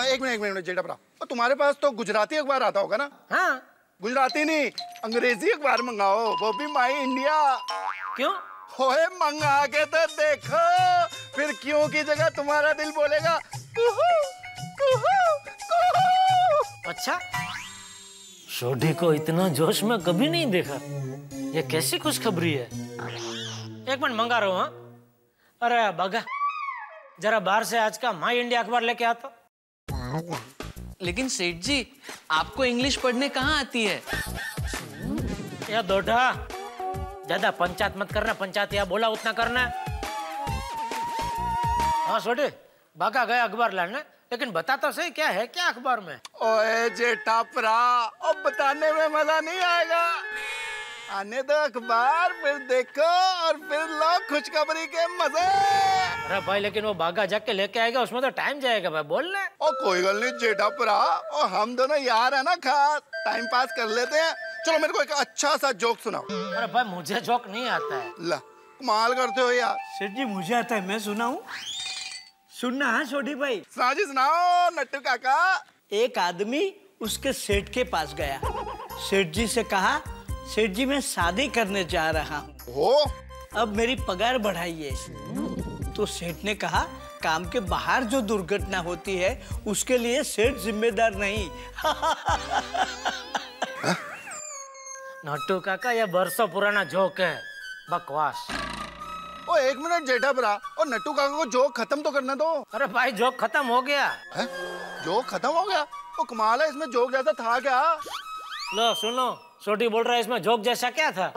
S12: एक मिनट जेठापरा, तुम्हारे पास तो गुजराती अखबार आता होगा ना?
S4: हाँ।
S12: गुजराती नहीं, अंग्रेजी अखबार मंगाओ, वो भी माई इंडिया।
S4: क्यों?
S12: होए मंगा के तो देखो, फिर क्यों की जगह तुम्हारा दिल बोलेगा कुहू कुहू कुहू।
S4: अच्छा, सोडी को इतना जोश में कभी नहीं देखा। ये कैसी खुशखबरी है? एक मिनट मंगा रहा हूँ। हाँ, अरे बगा, जरा बाहर से आज का माई इंडिया अखबार लेके आता।
S2: लेकिन सेठ जी, आपको इंग्लिश पढ़ने कहाँ आती है?
S4: या दोढ़ा, ज्यादा पंचायत मत करना, पंचायत या बोला उतना करना। हाँ सोडी, बागा गया अखबार लाने, लेकिन बता तो सही क्या है, क्या अखबार में?
S12: ओए जेठापरा, अब बताने में मजा नहीं आएगा, आने दो अखबार, फिर देखो और फिर लो खुशखबरी के मजे।
S4: अरे भाई, लेकिन वो बागा जाके लेके आएगा, उसमें तो टाइम जाएगा भाई, बोल ले।
S12: ओ कोई गल नहीं जेठापरा, और हम दोनों यार है ना, खास टाइम पास कर लेते हैं। चलो मेरे को एक अच्छा सा जोक सुनाओ।
S4: अरे भाई, मुझे जोक नहीं आता है।
S12: ला, कमाल करते हो यार।
S3: सेठ जी मुझे आता है, मैं सुनाऊं? सुनना है छोटी भाई?
S12: सुनाओ जी सुनाओ नट्टू काका।
S3: एक आदमी उसके सेठ के पास गया, सेठ जी से कहा, सेठ जी मैं शादी करने जा रहा हूँ, अब मेरी पगार बढ़ाइए। तो सेठ ने कहा, काम के बाहर जो दुर्घटना होती है उसके लिए सेठ जिम्मेदार नहीं।
S4: नट्टू काका, ये बरसों पुराना जोक है, बकवास।
S12: ओ एक मिनट जेठापरा, और नट्टू काका को जोक खत्म तो करने दो।
S4: अरे भाई, जोक खत्म हो गया
S12: है? जोक खत्म हो गया? ओ कमाल है, इसमें जोक जैसा था क्या?
S4: लो सुनो, छोटी बोल रहा है इसमें जोक जैसा क्या था?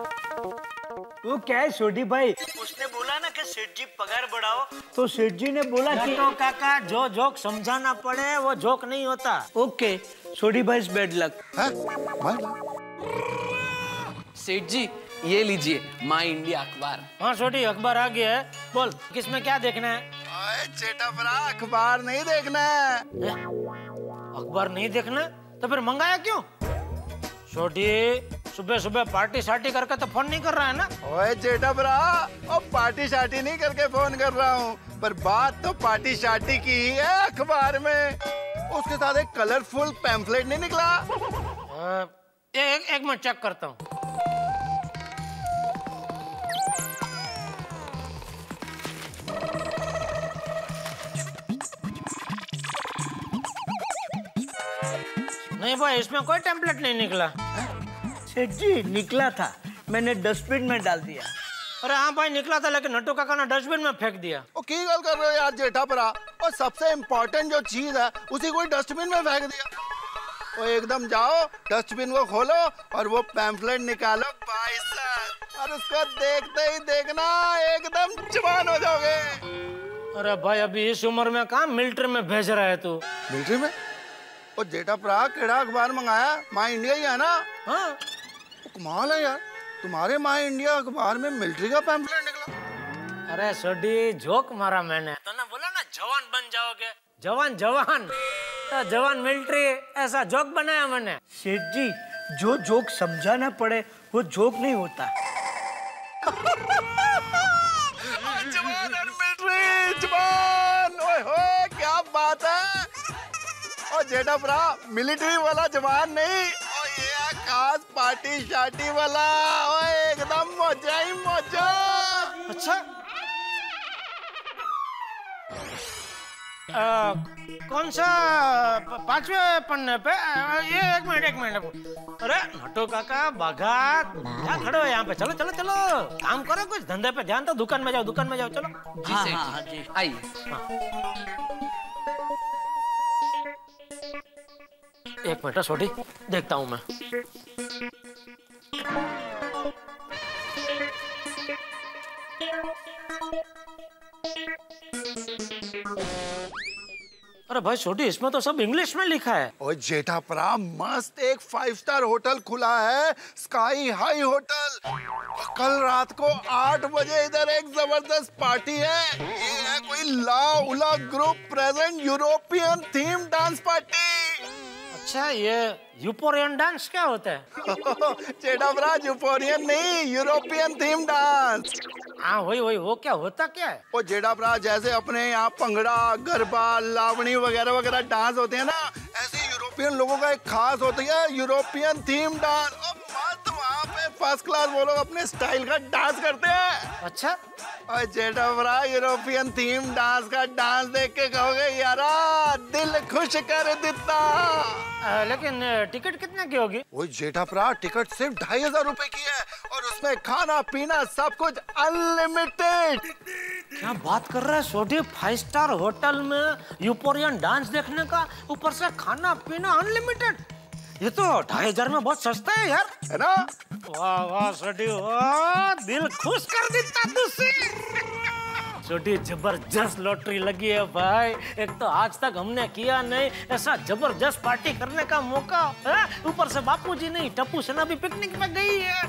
S3: वो क्या है छोटी भाई, उसने बोला ना कि सेठ जी पगार बढ़ाओ, तो सेठ जी ने बोला कि
S4: नट्टू काका, जो जोक समझाना पड़े वो जोक नहीं होता।
S3: ओके छोटी भाई, बेड लक।
S2: सेठ जी, ये लीजिए माई इंडिया अखबार।
S4: हाँ छोटी, अखबार आ गया है, बोल किसमें क्या देखना है?
S12: ओए जेठापरा, अखबार नहीं देखना है।
S4: अखबार नहीं देखना तो फिर मंगाया क्यों? छोटी, सुबह सुबह पार्टी शार्टी करके तो फोन नहीं कर रहा है ना?
S12: ओए जेठापरा, अब पार्टी शार्टी नहीं करके फोन कर रहा हूँ, पर बात तो पार्टी शार्टी की ही है। अखबार में उसके साथ एक कलरफुल पैम्फलेट नहीं निकला?
S4: एक मिनट चेक करता हूँ। नहीं भाई, इसमें कोई टेम्पलेट नहीं निकला।
S3: सेठ जी निकला था, मैंने डस्टबिन में डाल दिया।
S4: अरे हाँ भाई, निकला था, लेकिन नट्टू काका ने डस्टबिन में फेंक दिया।
S12: ओ की गल कर रहे हो यार जेठापरा, और सबसे इम्पोर्टेंट जो चीज है उसी को डस्टबिन में फेंक दिया। ओ एकदम जाओ, डस्टबिन को खोलो और वो पैम्फलेट निकालो भाई साहब, और उसको देखते ही देखना एकदम जवान हो जाओगे।
S4: अरे भाई, अभी इस उम्र में कहाँ मिलिट्री में भेज रहा है तू?
S12: मिलिट्री में? और जेठापरा, केड़ा अखबार मंगाया? माई इंडिया ही है ना?
S4: हाँ।
S12: कमाल है यार, तुम्हारे माई इंडिया अखबार में मिलिट्री का पैम्फलेट निकला।
S4: अरे सोडी, जोक मारा मैंने तो ना, बोला ना जवान बन जाओगे, जवान जवान, तो जवान मिलिट्री, ऐसा जोक बनाया मैंने।
S3: सेठ जी, जो जोक समझाना पड़े वो जोक नहीं होता।
S12: जवान और मिलिट्री, जवान, ओए होए क्या बात है। और जेठापरा, मिलिट्री वाला जवान नहीं, और ये खास पार्टी शार्टी वाला, ओए एकदम मजा ही मजा।
S4: अच्छा, कौन सा 5वें पन्ने पे? ये एक मिनट। अरे नटू काका बघात क्या खड़े हो यहाँ पे? चलो चलो चलो, काम करो, कुछ धंधे पे ध्यान दो। दुकान में जाओ चलो।
S2: जी सेठ जी, आइए।
S4: एक मिनट छोटी, देखता हूँ मैं। अरे भाई छोटी, इसमें तो सब इंग्लिश में लिखा है।
S12: ओए जेठापरा, मस्त एक 5 स्टार होटल खुला है, स्काई हाई होटल। कल रात को 8 बजे इधर एक जबरदस्त पार्टी है। ये है कोई ला उला group present European theme dance party.
S4: अच्छा, ये यूपोरियन डांस क्या होता है?
S12: जेठापरा, यूपोरियन नहीं, यूरोपियन थीम डांस।
S4: हाँ वही, वो क्या होता क्या है?
S12: वो जेठापरा, जैसे अपने यहाँ भंगड़ा, गरबा, लावणी वगैरह डांस होते हैं ना, ऐसे यूरोपियन लोगों का एक खास होता है यूरोपियन थीम डांस। और मस्त वहाँ पे फर्स्ट क्लास वो लोग अपने स्टाइल का डांस करते हैं।
S4: अच्छा,
S12: और जेठापरा, यूरोपियन थीम डांस का डांस देख के कहोगे यारा दिल खुश कर देता।
S4: लेकिन टिकट कितने की होगी?
S12: वो जेठापरा, टिकट सिर्फ 2500 रुपए की है और उसमें खाना पीना सब कुछ अनलिमिटेड।
S4: क्या बात कर रहा है छोटी? 5 स्टार होटल में यूपोरियन डांस देखने का, ऊपर से खाना पीना अनलिमिटेड। ये तो 2500 में बहुत सस्ता है यार,
S12: है ना?
S4: वाह वाह छोटी, वाह, दिल खुश कर देता तुझसे। छोटी, जबरदस्त लॉटरी लगी है भाई। एक तो आज तक हमने किया नहीं ऐसा जबरदस्त पार्टी करने का मौका है। ऊपर से बापूजी नहीं, टप्पू सेना भी पिकनिक में गई है।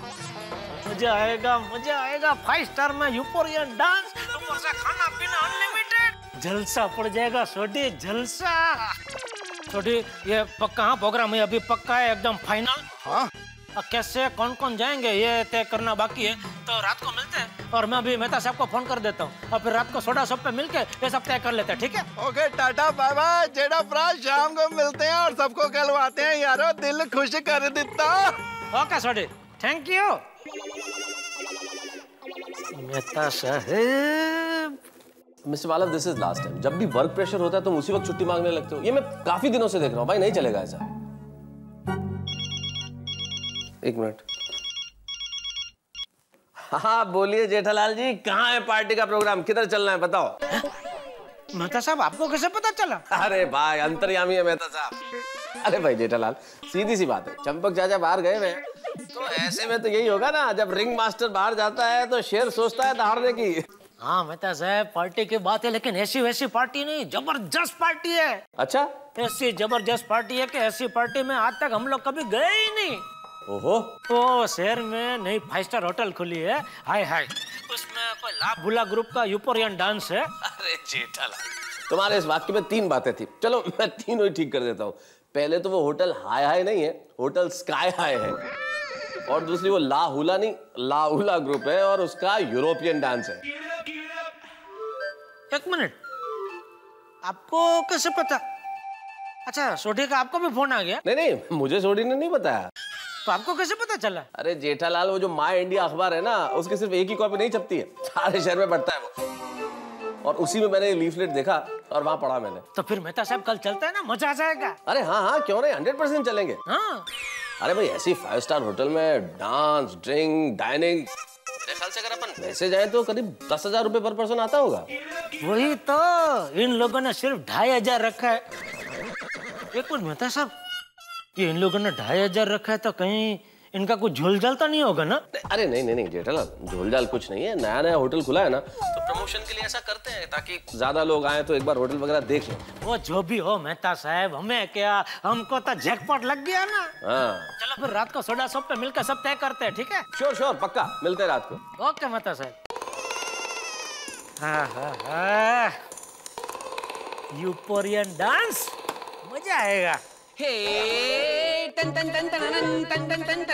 S4: मजा आएगा 5 स्टार में यूपोरियन डांस, ऊपर से खाना पीना अनलिमिटेड। जलसा पड़ जाएगा छोटी, जलसा। छोटी, ये पक्का प्रोग्राम है, अभी पक्का है एकदम फाइनल।
S12: हाँ,
S4: कैसे कौन कौन जाएंगे ये तय करना बाकी है, तो रात को मिलते हैं। और मैं अभी मेहता साहब को फोन कर देता हूँ और फिर रात को सोडा शॉप पे मिलके ये सब तय कर लेते हैं, ठीक है?
S12: ओके, टाटा बाय बाय जेठापरा, शाम को मिलते हैं और सबको कहलवाते हैं यारो दिल खुश कर देता।
S4: ओके छोटी, थैंक यू। मेहता साहब।
S6: मिस्टर बालव, दिस इज लास्ट टाइम। जब भी वर्क प्रेशर होता है तुम उसी वक्त छुट्टी मांगने लगते हो। ये मैं काफी दिनों से देख रहा हूँ भाई, नहीं चलेगा ऐसा। एक मिनट। हाँ बोलिए जेठालाल जी, कहाँ है पार्टी का प्रोग्राम? किधर चलना है बताओ।
S4: मेहता साहब, आपको कैसे पता चला?
S6: अरे भाई, अंतर्यामी है मेहता साहब। अरे भाई जेठालाल, सीधी सी बात है, चंपक चाचा बाहर गए हुए तो ऐसे में तो यही होगा ना, जब रिंग मास्टर बाहर जाता है तो शेर सोचता है दहाड़ने की।
S4: हाँ मेहता साहब, पार्टी की बात है, लेकिन ऐसी वैसी पार्टी नहीं, जबरदस्त पार्टी है।
S6: अच्छा,
S4: ऐसी जबरदस्त पार्टी है कि ऐसी पार्टी में आज तक हम लोग कभी गए ही नहीं।
S6: ओहो,
S4: ओ शहर में नई 5 स्टार होटल खुली है, हाय हाय, उसमें कोई लाभ भुला ग्रुप का यूपोरियन डांस है।
S6: अरे जेठालाल, तुम्हारे इस वाक्य में 3 बातें थी, चलो मैं तीनों ही ठीक कर देता हूँ। पहले तो वो होटल हाई हाई नहीं है, होटल स्काई हाई है। और दूसरी वो ला हुला नहीं, ला उला ग्रुप है और उसका यूरोपियन डांस है।
S4: एक मिनट, आपको कैसे पता? अच्छा, सोडी का आपको भी फोन आ गया?
S6: नहीं, मुझे सोडी ने नहीं बताया।
S4: तो आपको कैसे पता चला?
S6: अरे जेठालाल, वो जो माय इंडिया अखबार है ना, उसकी सिर्फ एक ही कॉपी नहीं छपती है, सारे शहर में बढ़ता है वो। और उसी में मैंने लीफलेट देखा और वहां पढ़ा मैंने।
S4: तो फिर मेहता साहब कल चलते हैं ना, मजा आ जाएगा।
S6: अरे हाँ, क्यों नहीं, 100% चलेंगे।
S4: हाँ।
S6: अरे भाई, ऐसी 5 स्टार होटल में डांस, ड्रिंक, डाइनिंग, मेरे ख्याल से अगर अपन वैसे जाए तो करीब 10,000 रुपए पर पर्सन आता होगा।
S4: वही तो, इन लोगों ने सिर्फ 2,500 रखा है। एक मिनट मेहता साहब, ये इन लोगों ने 2,500 रखा है तो कहीं इनका कुछ झोल-झाल तो नहीं होगा ना?
S6: अरे नहीं जेठालाल, झोल-झाल कुछ नहीं है, नया होटल खुला है ना, तो प्रमोशन के लिए ऐसा करते हैं ताकि ज्यादा लोग आए तो एक बार होटल वगैरह देख लें।
S4: वो जो भी हो मेहता साहब, हमें क्या, हमको तो जैकपॉट लग गया ना।
S6: हाँ।
S4: चलो फिर रात को सोडा शॉप पे मिलकर सब तय करते हैं, ठीक है?
S6: श्योर, पक्का मिलते हैं रात को।
S4: ओके मेहता साहब। हाँ, यूपोरियन डांस, मजा आएगा।
S2: हे टन टन टन टन टन टन टन टन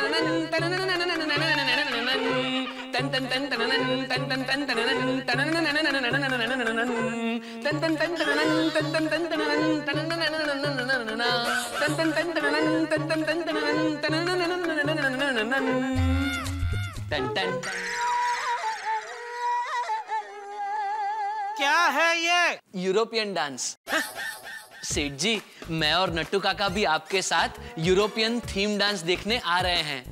S4: क्या क्या है ये?
S2: European dance. सेठ जी, मैं और नट्टू काका भी आपके साथ यूरोपियन थीम डांस देखने आ रहे हैं।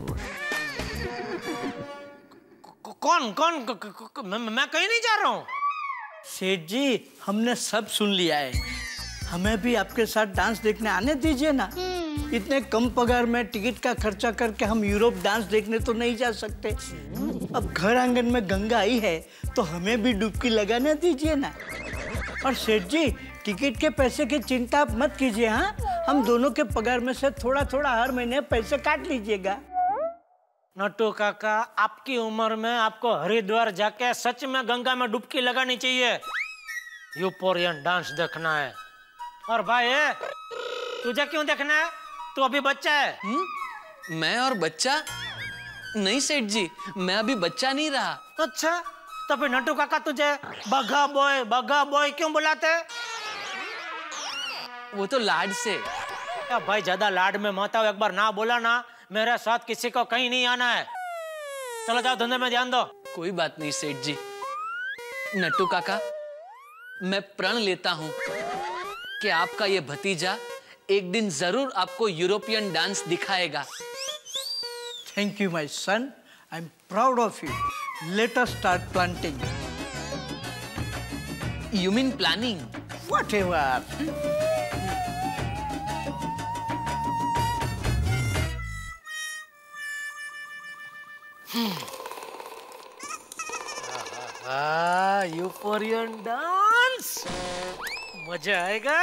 S4: कौन कौन मैं कहीं नहीं जा रहा हूँ।
S3: सेठ जी, हमने सब सुन लिया है, हमें भी आपके साथ डांस देखने आने दीजिए ना। इतने कम पगार में टिकट का खर्चा करके हम यूरोप डांस देखने तो नहीं जा सकते। अब घर आंगन में गंगा आई है तो हमें भी डुबकी लगाने दीजिए ना। और सेठ जी, टिकट के पैसे की चिंता आप मत कीजिए। हाँ, हम दोनों के पगार में से थोड़ा थोड़ा हर महीने पैसे काट लीजिएगा।
S4: नट्टू काका, आपकी उम्र में आपको हरिद्वार जाके सच में गंगा में डुबकी लगानी चाहिए। यूरोपियन डांस देखना है। और भाई, तुझे क्यों देखना है? तू अभी बच्चा है।
S2: मैं और बच्चा? नहीं सेठ जी, मैं अभी बच्चा नहीं रहा।
S4: अच्छा, तो फिर नट्टू काका तुझे बगा बॉय क्यों बुलाते?
S2: वो तो लाड से।
S4: भाई ज्यादा लाड में मत आओ, एक बार ना बोला ना, मेरे साथ किसी को कहीं नहीं आना है। चलो जाओ, धंधे में ध्यान दो।
S2: कोई बात नहीं सेठ जी। नट्टू काका, मैं प्रण लेता हूँ कि आपका ये भतीजा एक दिन जरूर आपको यूरोपियन डांस दिखाएगा।
S3: Thank you my son, I am proud of you. Let us start planting.
S2: You mean planning?
S3: Whatever.
S4: European dance, मजा आएगा।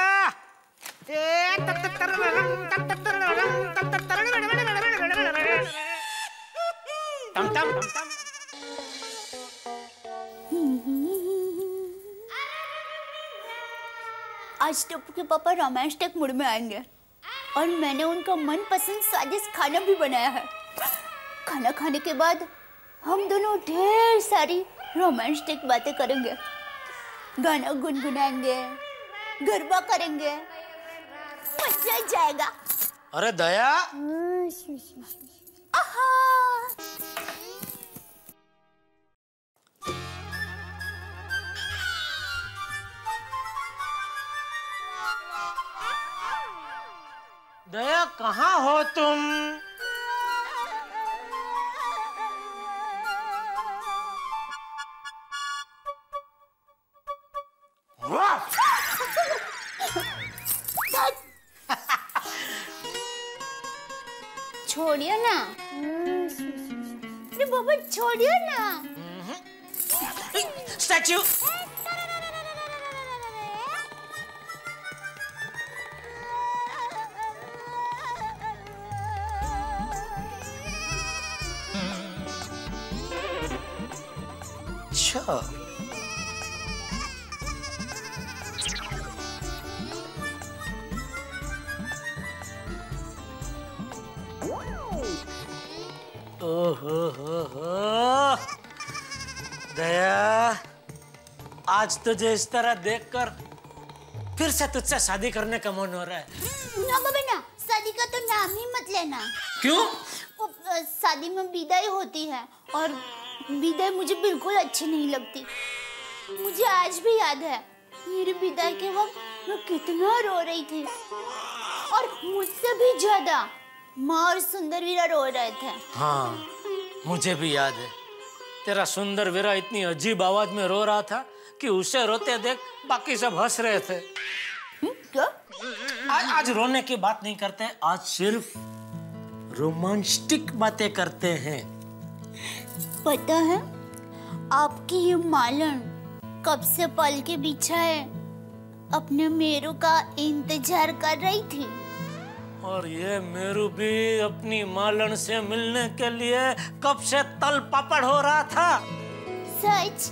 S5: आज टप्पू के पापा रोमांटिक मूड में आएंगे और मैंने उनका मनपसंद स्वादिष्ट खाना भी बनाया है। खाना खाने के बाद हम दोनों ढेर सारी रोमांटिक बातें करेंगे, गाना गुनगुनाएंगे, गरबा करेंगे, मजा आ जाएगा।
S4: अरे दया,
S5: आहा।
S4: दया, कहाँ हो तुम?
S5: छोड़िए ना। अरे बाबा, छोड़िए ना।
S4: स्टैच्यू। अच्छा, ओहो, दया, आज तुझे इस तरह देखकर फिर से तुझसे शादी करने का मन हो रहा है।
S5: ना बाबा ना, शादी का तो नाम ही मत लेना।
S4: क्यों?
S5: शादी में विदाई होती है और विदाई मुझे बिल्कुल अच्छी नहीं लगती। मुझे आज भी याद है, मेरी विदाई के वक्त मैं कितना रो रही थी और मुझसे भी ज्यादा माँ और सुंदर वीरा रो रहे थे।
S4: हाँ, मुझे भी याद है। तेरा सुंदर वीरा इतनी अजीब आवाज में रो रहा था कि उसे रोते देख बाकी सब हंस रहे थे।
S5: क्या?
S4: आज रोने की बात नहीं करते, आज सिर्फ रोमांटिक बातें करते हैं।
S5: पता है, आपकी ये मालन कब से पल के पीछे है, अपने मेरू का इंतजार कर रही थी।
S4: और ये मेरू भी अपनी मालन से मिलने के लिए कब से तल पापड़ हो रहा था।
S5: सच?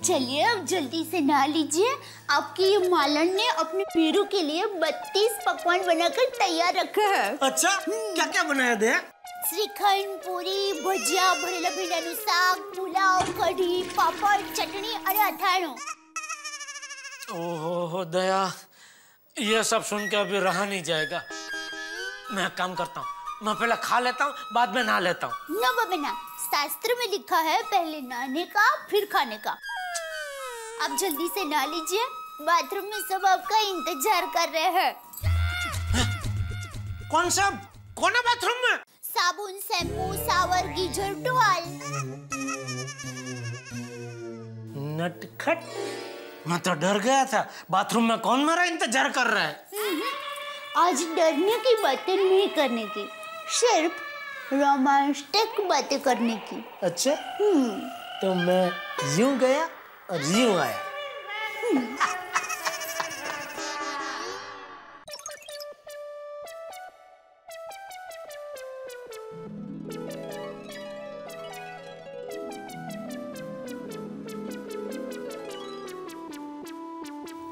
S5: चलिए अब जल्दी से नहा लीजिए। आपकी ये मालन ने अपने मेरू के लिए 32 पकवान बनाकर तैयार रखे हैं।
S4: अच्छा, क्या क्या बनाया दे?
S5: श्रीखंड, पूरी, भजिया, भरेला भिंडाનું શાક, पुलाव, कढ़ी, पापड़, चटनी, अरे अथाणो।
S4: ओहो दया, ये सब सुन के अभी रहा नहीं जाएगा। मैं काम करता हूँ, मैं पहले खा लेता हूँ, बाद में नहा लेता हूँ।
S5: ना बाबा ना, शास्त्र में लिखा है पहले नहाने का फिर खाने का। आप जल्दी से नहा लीजिए, बाथरूम में सब आपका इंतजार कर रहे हैं।
S4: कौन है बाथरूम में?
S5: साबुन, शैम्पू, शावर, गीजर, टॉवल।
S4: नटखट, मैं तो डर गया था। बाथरूम में कौन मेरा इंतजार कर रहा है?
S5: आज डरने की बातें नहीं करने की, सिर्फ रोमांटिक बातें करने की।
S4: अच्छा, तो मैं यूं गया और यूं आया।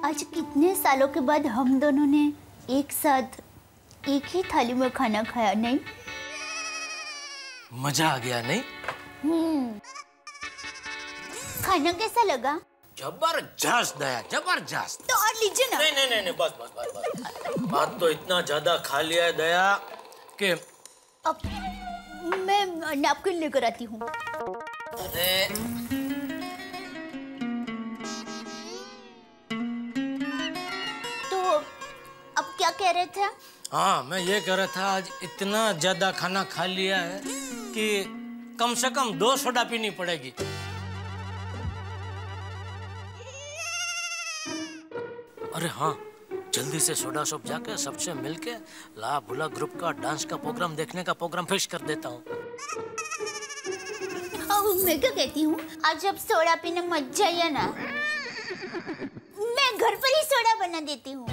S5: आज कितने सालों के बाद हम दोनों ने एक साथ एक ही थाली में खाना खाया, नहीं?
S4: मजा आ गया, नहीं?
S5: खाना कैसा लगा?
S4: जबरदस्त दया, जबरदस्त।
S5: तो और लीजिए ना।
S4: नहीं, बस। आज तो इतना ज्यादा खा लिया है दया कि
S5: अब मैं नैपकिन लेकर आती हूँ।
S4: अरे
S5: अब क्या कह रहे थे?
S4: हाँ, मैं ये कह रहा था आज इतना ज्यादा खाना खा लिया है कि कम से कम 2 सोडा पीनी पड़ेगी। अरे हाँ, जल्दी से सोडा शॉप जाके सबसे मिलके ला भुला ग्रुप का डांस का प्रोग्राम देखने का प्रोग्राम फिक्स कर देता हूँ।
S5: मैं क्या कहती हूँ, आज अब सोडा पीने मत जाइए ना, मैं घर पर ही सोडा बना देती हूँ।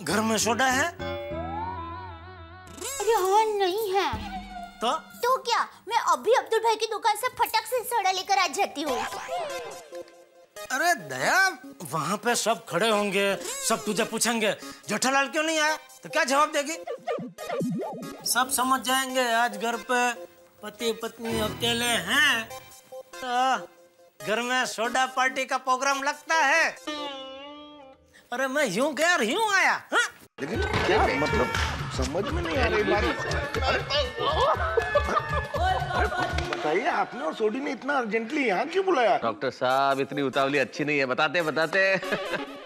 S4: घर में सोडा है?
S5: अरे हाँ, नहीं है
S4: तो
S5: क्या, मैं अभी अब्दुल भाई की दुकान से फटाक से सोडा लेकर आ जाती हूँ।
S4: अरे दया, वहाँ पे सब खड़े होंगे, सब तुझे पूछेंगे जेठालाल क्यों नहीं आया, तो क्या जवाब देगी? सब समझ जाएंगे आज घर पे पति पत्नी अकेले हैं, तो घर में सोडा पार्टी का प्रोग्राम लगता है। अरे मैं यूं गया और यूं आया। हाँ?
S12: लेकिन क्या मतलब समझ में नहीं आ रही बात। बताइए, आपने और सोडी ने इतना अर्जेंटली यहाँ क्यों बुलाया?
S6: डॉक्टर साहब, इतनी उतावली अच्छी नहीं है, बताते।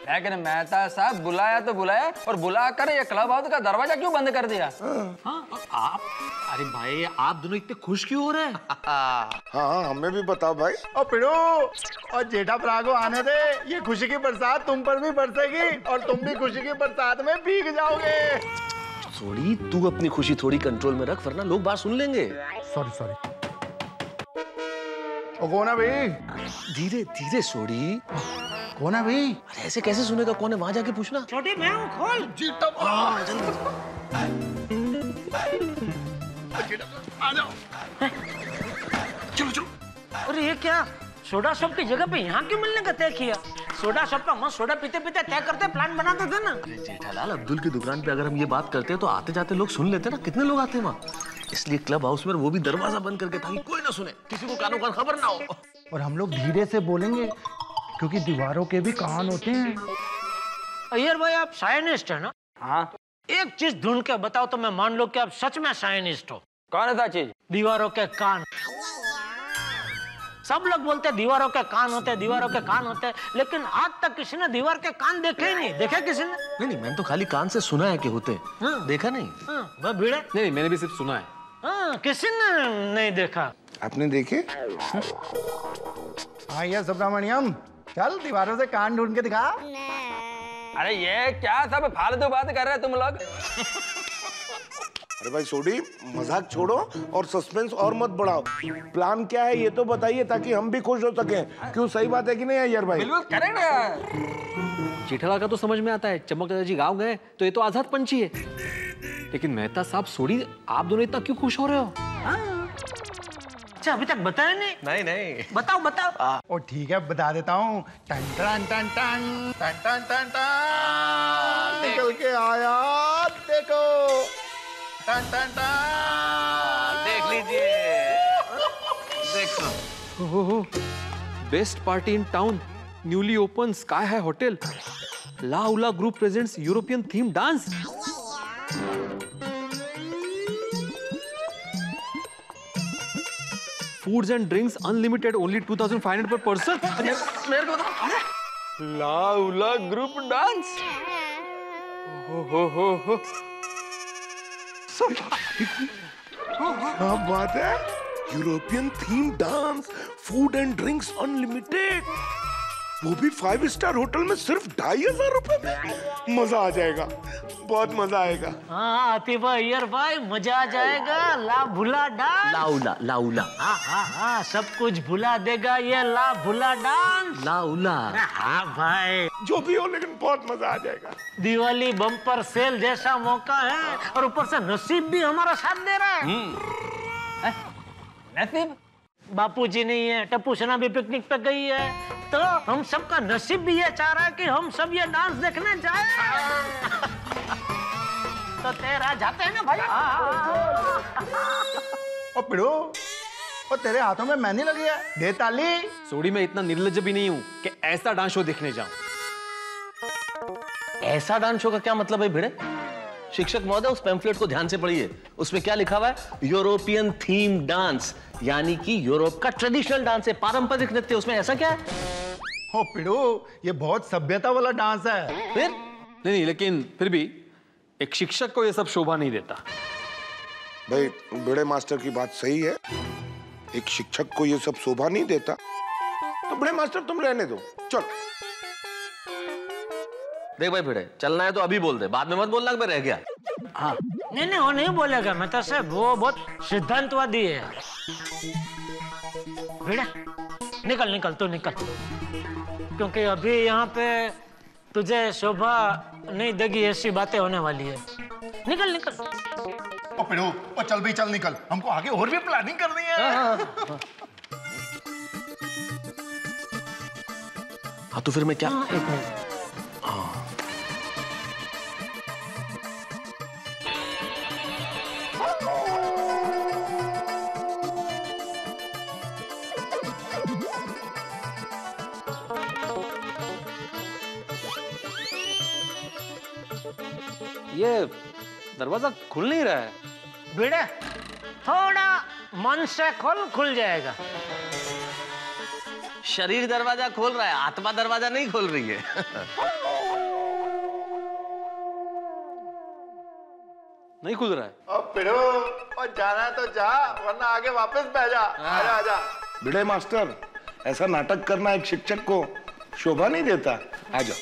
S9: लेकिन मेहता साहब, बुलाया तो बुलाया, और बुला कर ये क्लब हाउस का दरवाजा क्यों बंद कर दिया?
S10: आप, अरे भाई, आप दोनों इतने खुश क्यों हो रहे हैं?
S12: हाँ, हमें भी बताओ भाई।
S13: और पिड़ो और जेठा प्रागो आने दे, ये खुशी की बरसात तुम पर भी बरसेगी और तुम भी खुशी की बरसात में भीग जाओगे।
S6: सोडी, तू अपनी खुशी थोड़ी कंट्रोल में रख, वरना लोग बात सुन लेंगे।
S13: सॉरी। ओ कौन है भाई?
S6: धीरे सोडी।
S13: कौन है भाई?
S6: अरे ऐसे कैसे सुनेगा, कौन है, वहां जाके पूछना।
S4: छोटी मैं हूँ, खोल।
S13: जीटा
S6: जल्दी
S13: आ जाओ। चलो।
S4: अरे ये क्या, सोडा शॉप की जगह पे यहाँ क्यों मिलने का तय किया? सोडा शॉप का मस्त सोडा पीते तय करते प्लान बनाते थे ना।
S6: जेठालाल, अब्दुल की दुकान पे अगर हम ये बात करते हैं तो आते जाते लोग सुन लेते ना, कितने लोग आते हैं वहाँ। इसलिए क्लब हाउस में वो भी दरवाजा बंद करके, ताकि कोई ना सुने, किसी को कानों कान खबर ना हो।
S13: और हम लोग धीरे से बोलेंगे क्योंकि दीवारों के भी कान होते हैं।
S4: अय्यर भाई, आप साइंटिस्ट है ना?
S9: हाँ।
S4: एक चीज ढूंढ के बताओ तो मैं मान लो कि आप सच में साइंटिस्ट हो।
S9: कौन है चीज?
S4: दीवारों के कान। सब लोग बोलते हैं दीवारों के कान होते हैं, दीवारों के कान होते हैं, लेकिन आज तक किसी ने दीवार के कान देखे ही नहीं। देखे किसी ने?
S6: नहीं, मैंने तो खाली कान से सुना है कि होते हैं।
S4: हाँ।
S6: देखा नहीं।
S4: वह भीड़ है?
S10: नहीं, मैंने भी सिर्फ सुना है।
S4: हाँ, किसी ने नहीं देखा।
S12: आपने देखे?
S13: हाँ ये सुब्रमण्यम, चल दीवारों से कान ढूंढ के दिखा।
S9: अरे ये क्या सब फालतू बात कर रहे हैं तुम लोग?
S12: अरे भाई सोडी, मजाक छोड़ो और सस्पेंस और मत बढ़ाओ। प्लान क्या है ये तो बताइए, ताकि हम भी खुश हो सकें। क्यों, सही बात है कि नहीं अय्यर भाई?
S9: बिल्कुल करेक्ट है।
S10: जेठालाल का तो समझ में आता है, चमक दादाजी गाँव गए तो ये तो आजाद पंछी है। लेकिन मेहता साहब, सोडी, आप दोनों इतना क्यों खुश हो रहे हो?
S4: अच्छा, अभी तक बताया नहीं?
S6: नहीं।
S4: बताओ।
S13: और ठीक है, बता देता हूँ। टन टन टन टन टन टन टन टन निकल के आया, देखो। टन टन टन,
S6: देख लीजिए। देखो।
S10: Best party in town, newly open sky high hotel, ला उला group presents European theme dance.
S14: Foods and drinks unlimited, only 2500 per person.
S9: मेरे को ला उला ग्रुप डांस। हो।
S12: क्या बात है, European theme dance, food and drinks unlimited, वो भी 5 स्टार होटल में सिर्फ 2500 रुपए में। मजा आ जाएगा, बहुत मजा आएगा।
S4: हाँ आतिफ भाई, यार भाई मजा आ जाएगा। ला भुला डांस,
S6: लाउला लाउला।
S4: हाँ सब कुछ भुला देगा ये ला भुला डांस।
S6: लाउला।
S4: हाँ भाई
S12: जो भी हो, लेकिन बहुत मजा आ जाएगा।
S4: दिवाली बम्पर सेल जैसा मौका है, और ऊपर से नसीब भी हमारा साथ दे रहा है।
S9: नसीब?
S4: बापूजी नहीं है, टप्पू सेना भी पिकनिक पे गई है, तो हम सबका नसीब भी ये चाह रहा है कि हम सब ये डांस देखने जाए। तो तेरा जाते हैं ना भाई।
S13: ओ पिड़ो, और तेरे हाथों में मेहंदी लगी है, दे ताली।
S14: सोडी, मैं इतना निर्लज्ज भी नहीं हूँ कि ऐसा डांस शो देखने जाऊं।
S6: ऐसा डांस शो का क्या मतलब है भिड़े? शिक्षक महोदय, उस पैम्फलेट को ध्यान से पढ़िए। उसमें क्या लिखा हुआ है? यूरोपियन थीम डांस, यानी कि यूरोप का ट्रेडिशनल डांस है, पारंपरिक नृत्य। उसमें ऐसा क्या है?
S13: हो पिड़ो, ये बहुत सभ्यता वाला डांस है।
S6: फिर
S14: नहीं, लेकिन फिर भी एक शिक्षक को ये सब शोभा नहीं देता।
S12: भाई बड़े मास्टर की बात सही है, एक शिक्षक को ये सब शोभा नहीं देता, तो बड़े मास्टर तुम रहने दो, चलो।
S6: देख भाई भिड़े, चलना है तो अभी बोल दे, बाद में मत बोलना कि मैं रह गया।
S4: हाँ नहीं वो नहीं बोलेगा, मैं तो सब वो बहुत सिद्धांतवादी है। भिड़ा निकल तू निकल, क्योंकि अभी यहाँ पे तुझे शोभा नहीं देगी ऐसी बातें होने वाली है। निकल।
S13: ओ पिड़ो, ओ चल भी चल, निकल, हमको आगे और भी प्लानिंग करनी है।
S6: हाँ तो फिर मैं क्या?
S4: एक मिनट।
S14: ये दरवाजा खुल नहीं रहा है।
S4: भिड़े थोड़ा मन से खुल जाएगा।
S6: शरीर दरवाजा खोल रहा है, आत्मा दरवाजा नहीं खोल रही है।
S14: नहीं खुल रहा है।
S13: अब पिड़ो, और जाना है तो जा, वरना आगे वापस बह जा। आजा।
S12: बड़े मास्टर, ऐसा नाटक करना एक शिक्षक को शोभा नहीं देता। आ जाओ।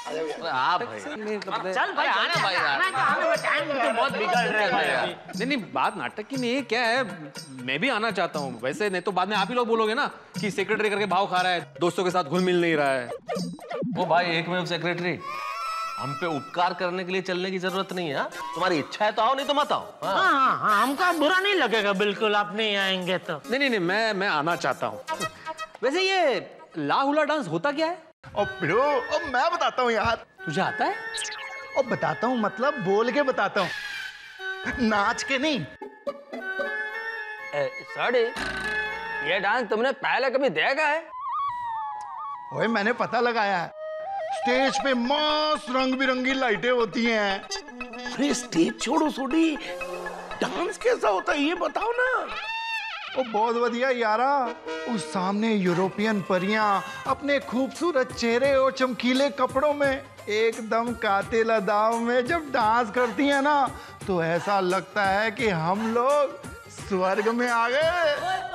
S6: हाँ भाई,
S4: चल भाई आना भाई, टाइम तो बहुत बिगड़ रहा है।
S14: नहीं, बात नाटक की नहीं है, क्या है, मैं भी आना चाहता हूँ वैसे, नहीं तो बाद में आप ही लोग बोलोगे ना कि सेक्रेटरी करके भाव खा रहा है, दोस्तों के साथ घुल मिल नहीं रहा है।
S6: वो भाई एक मिनट सेक्रेटरी, हम पे उपकार करने के लिए चलने की जरूरत नहीं है। तुम्हारी इच्छा है तो आओ, नहीं तो मत आओ।
S4: हाँ हमका बुरा नहीं लगेगा बिल्कुल, आप नहीं आएंगे तो।
S14: नहीं, मैं आना चाहता हूँ। वैसे ये लाहुला डांस होता क्या है?
S13: ओ पिड़ो, ओ मैं बताता हूँ यार।
S14: तुझे आता है?
S13: ओ बताता हूँ, मतलब बोल के बताता हूँ, नाच के नहीं।
S9: सॉरी, ये डांस तुमने पहले कभी देखा है?
S13: ओए मैंने पता लगाया है, स्टेज पे मस्त रंग बिरंगी लाइटें होती हैं।
S12: अरे स्टेज छोड़ो सोडी, डांस कैसा होता है ये बताओ ना।
S13: ओ बहुत बढ़िया यारा, उस सामने यूरोपियन परियां अपने खूबसूरत चेहरे और चमकीले कपड़ों में एकदम कातिल अदाओं में जब डांस करती हैं ना, तो ऐसा लगता है कि हम लोग स्वर्ग में आ गए।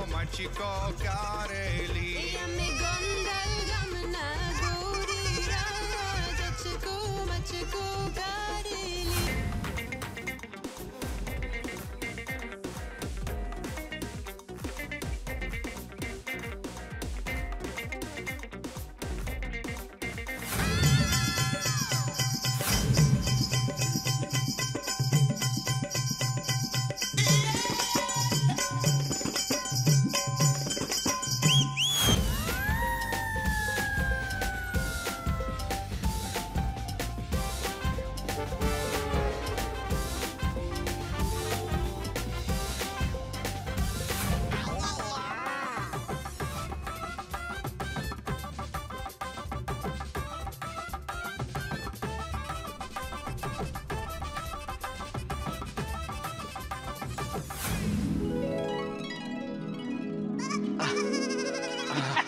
S15: Machiko Kareli.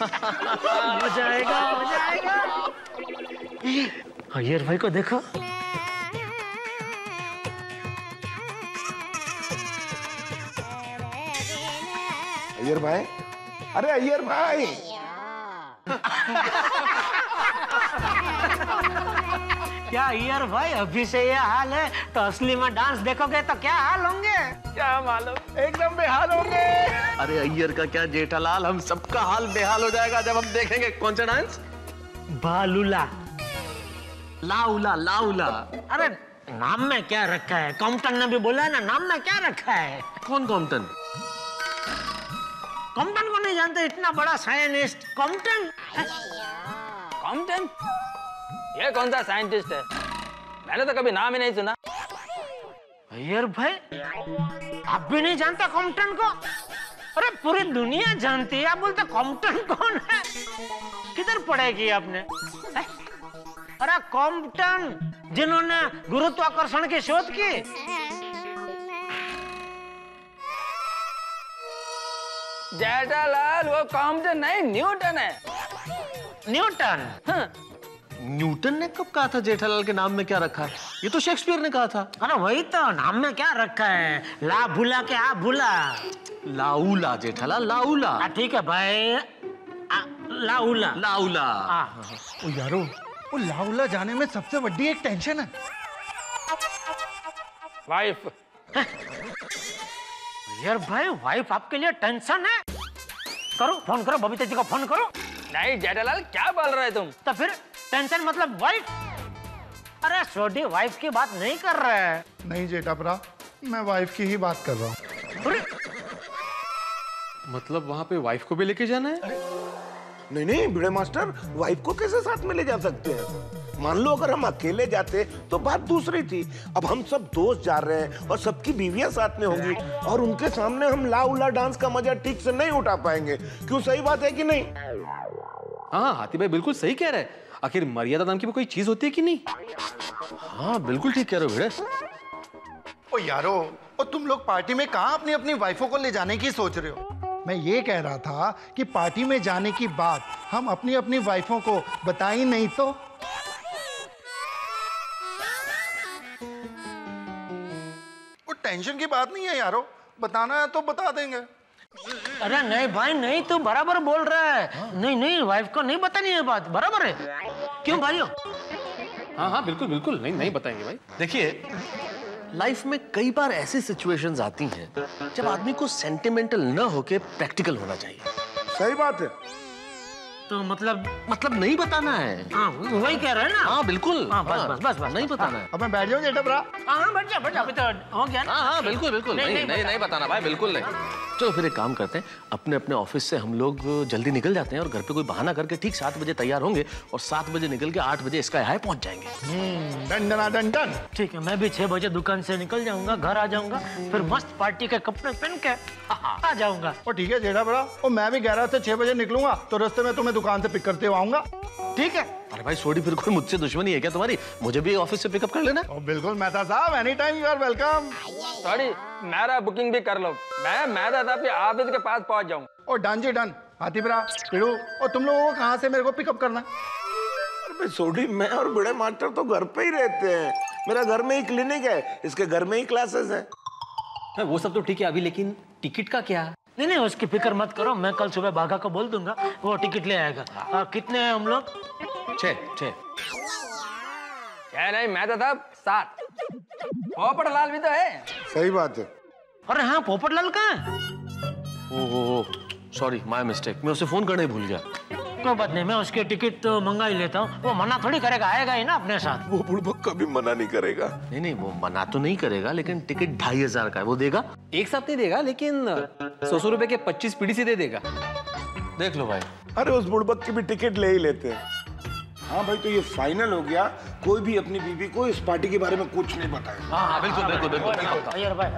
S4: मजा आएगा, मजा आएगा। अय्यर भाई को देखो।
S12: अय्यर भाई, अरे अय्यर भाई।
S4: क्या अय्यर भाई, अभी से ये हाल है तो असली में डांस देखोगे तो क्या हाल होंगे? क्या मालूम, एकदम बेहाल होंगे।
S10: अरे अय्यर का क्या जेठालाल, हम सबका हाल बेहाल हो जाएगा जब हम देखेंगे। कौन सा डांस?
S4: बालूला,
S10: लाउला, लाउला।
S4: अरे नाम में क्या रखा है? कॉम्पटन ने भी बोला है ना, नाम में क्या रखा है?
S10: कौन कॉम्पटन?
S4: कॉम्पटन को नहीं जानते? इतना बड़ा साइंटिस्ट कॉम्पटन।
S9: कॉम्पटन? ये कौन सा साइंटिस्ट है? मैंने तो कभी नाम ही नहीं सुना।
S4: अय्यर भाई, आप भी नहीं जानते कॉम्पटन को? अरे पूरी दुनिया जानती है, आप बोलते कॉम्पटन कौन है? किधर पढ़ेगी आपने? अरे कॉम्पटन, जिन्होंने गुरुत्वाकर्षण की शोध की।
S9: जेठालाल, वो कॉम्पटन नहीं, न्यूटन है।
S4: न्यूटन?
S9: हाँ।
S10: न्यूटन ने कब कहा था जेठालाल के नाम में क्या रखा है? ये तो शेक्सपियर ने कहा था।
S4: अरे वही तो, नाम में क्या रखा है? ला भूला के आ भूला।
S10: लाउला जेठालाल, लाउला।
S4: ठीक है भाई, लाउला,
S10: लाउला।
S13: ओ यारो, वो लाउला जाने में सबसे बड़ी एक टेंशन है।
S9: वाइफ।
S4: यार भाई, वाइफ आपके लिए टेंशन है? करो, फोन करो, बबीता जी को फोन करो।
S9: नहीं जेठालाल, क्या बोल रहे तुम?
S4: तो फिर टेंशन मतलब वाइफ? अरे छोटी वाइफ की बात नहीं कर रहे हैं।
S13: नहीं जेठापरा, मैं वाइफ की ही बात कर रहा हूँ।
S14: मतलब वहाँ पे वाइफ को भी लेके जाना है?
S1: नहीं नहीं भिड़े मास्टर, वाइफ को कैसे साथ में ले जा सकते हैं? मान लो अगर हम अकेले जाते तो बात दूसरी थी। अब हम सब दोस्त जा रहे हैं और सबकी बीवियां साथ में होंगी और उनके सामने हम ला उला डांस का मजा ठीक से नहीं उठा पाएंगे। क्यों, सही बात है कि नहीं?
S14: हाँ हाथी भाई बिल्कुल सही कह रहे हैं। आखिर मर्यादा नाम की भी कोई चीज होती है कि नहीं?
S10: हाँ बिल्कुल ठीक कह रहे हो भिड़े।
S13: ओ यारो, और तुम लोग पार्टी में कहाँ अपनी अपनी वाइफों को ले जाने की सोच रहे हो? मैं ये कह रहा था कि पार्टी में जाने की बात हम अपनी अपनी वाइफों को बताई नहीं तो। वो टेंशन की बात नहीं है यारो, बताना है तो बता देंगे।
S4: अरे नहीं भाई नहीं, तू बराबर बोल रहा है। नहीं नहीं, वाइफ को नहीं बतानी है बात, बराबर है। क्यों भाइयों?
S14: हाँ हाँ बिल्कुल बिल्कुल, नहीं नहीं बताएंगे भाई।
S10: देखिए, लाइफ में कई बार ऐसी सिचुएशंस आती हैं जब आदमी को सेंटिमेंटल न होके प्रैक्टिकल होना चाहिए।
S1: सही बात है।
S10: तो मतलब नहीं बताना है।
S4: हाँ वही कह रहे हैं ना।
S10: हाँ बिल्कुल।
S4: हाँ बस बस बस बस
S10: नहीं बताना है।
S13: अब मैं बैठ जाऊँ जेठापरा?
S4: हाँ बैठ जा, अभी तो हो गया ना।
S10: हाँ बिल्कुल बिल्कुल, नहीं बताना भाई, बिल्कुल नहीं। चलो फिर एक काम करते हैं, अपने अपने ऑफिस से हम लोग जल्दी निकल जाते हैं और घर पे कोई बहाना करके ठीक 7 बजे तैयार होंगे और 7 बजे निकल के 8 बजे स्काई हाई पहुंच जाएंगे।
S13: Done done done.
S4: ठीक है, मैं भी 6 बजे दुकान से निकल जाऊंगा, घर आ जाऊंगा, फिर मस्त पार्टी के कपड़े पहन के आ जाऊंगा।
S13: और ठीक है जेठापरा, और मैं भी 11 से 6 बजे निकलूंगा तो रास्ते में तुम्हें दुकान से पिक करते हुए आऊंगा। ठीक है?
S10: अरे भाई सोडी, फिर कोई मुझसे दुश्मनी है क्या तुम्हारी? मुझे भी ऑफिस से पिकअप कर लेना।
S13: बिल्कुल मेहता साहब, any time you are welcome.
S9: Sorry, मेरा बुकिंग भी कर लो, मैं मेहता साहब के ऑफिस के पास पहुंच जाऊं।
S13: और डन जी डन। हाथीपरा, पिड़ू, और तुम लोगों को कहाँ से मेरे को पिकअप करना?
S1: अरे सोडी, मैं और बड़े मास्टर तो घर पे ही रहते हैं। मेरा घर में ही क्लिनिक है, इसके घर में ही क्लासेस है।
S14: वो सब तो ठीक है अभी, लेकिन टिकट का क्या?
S4: नहीं नहीं, उसकी फिक्र मत करो, मैं कल सुबह बाघा को बोल दूंगा, वो टिकट ले आएगा। कितने हैं हम लोग?
S14: 6
S9: नहीं, मैं तो था 7। पोपटलाल भी तो है।
S1: सही बात है।
S4: अरे हाँ, पोपटलाल कहाँ है?
S10: ओह सॉरी, माय मिस्टेक, मैं उसे फोन करने ही भूल गया।
S4: कोई बात नहीं, मैं उसके टिकट तो मंगा ही लेता हूँ, वो मना थोड़ी करेगा, आएगा ही ना अपने साथ।
S1: वो बुड़बक कभी मना नहीं करेगा।
S10: नहीं, वो मना तो नहीं करेगा, लेकिन टिकट 2500 का है, वो देगा?
S14: एक साथ नहीं देगा, लेकिन 100 रुपए के 25 पीढ़ी से दे देगा।
S10: देख लो भाई।
S1: अरे उस बुड़बक की भी टिकट ले ही लेते हैं। हाँ भाई, तो ये फाइनल हो गया, कोई भी अपनी बीवी को इस पार्टी के बारे में कुछ नहीं बताएगा।
S10: हाँ बिल्कुल बिल्कुल बिल्कुल।
S4: भाई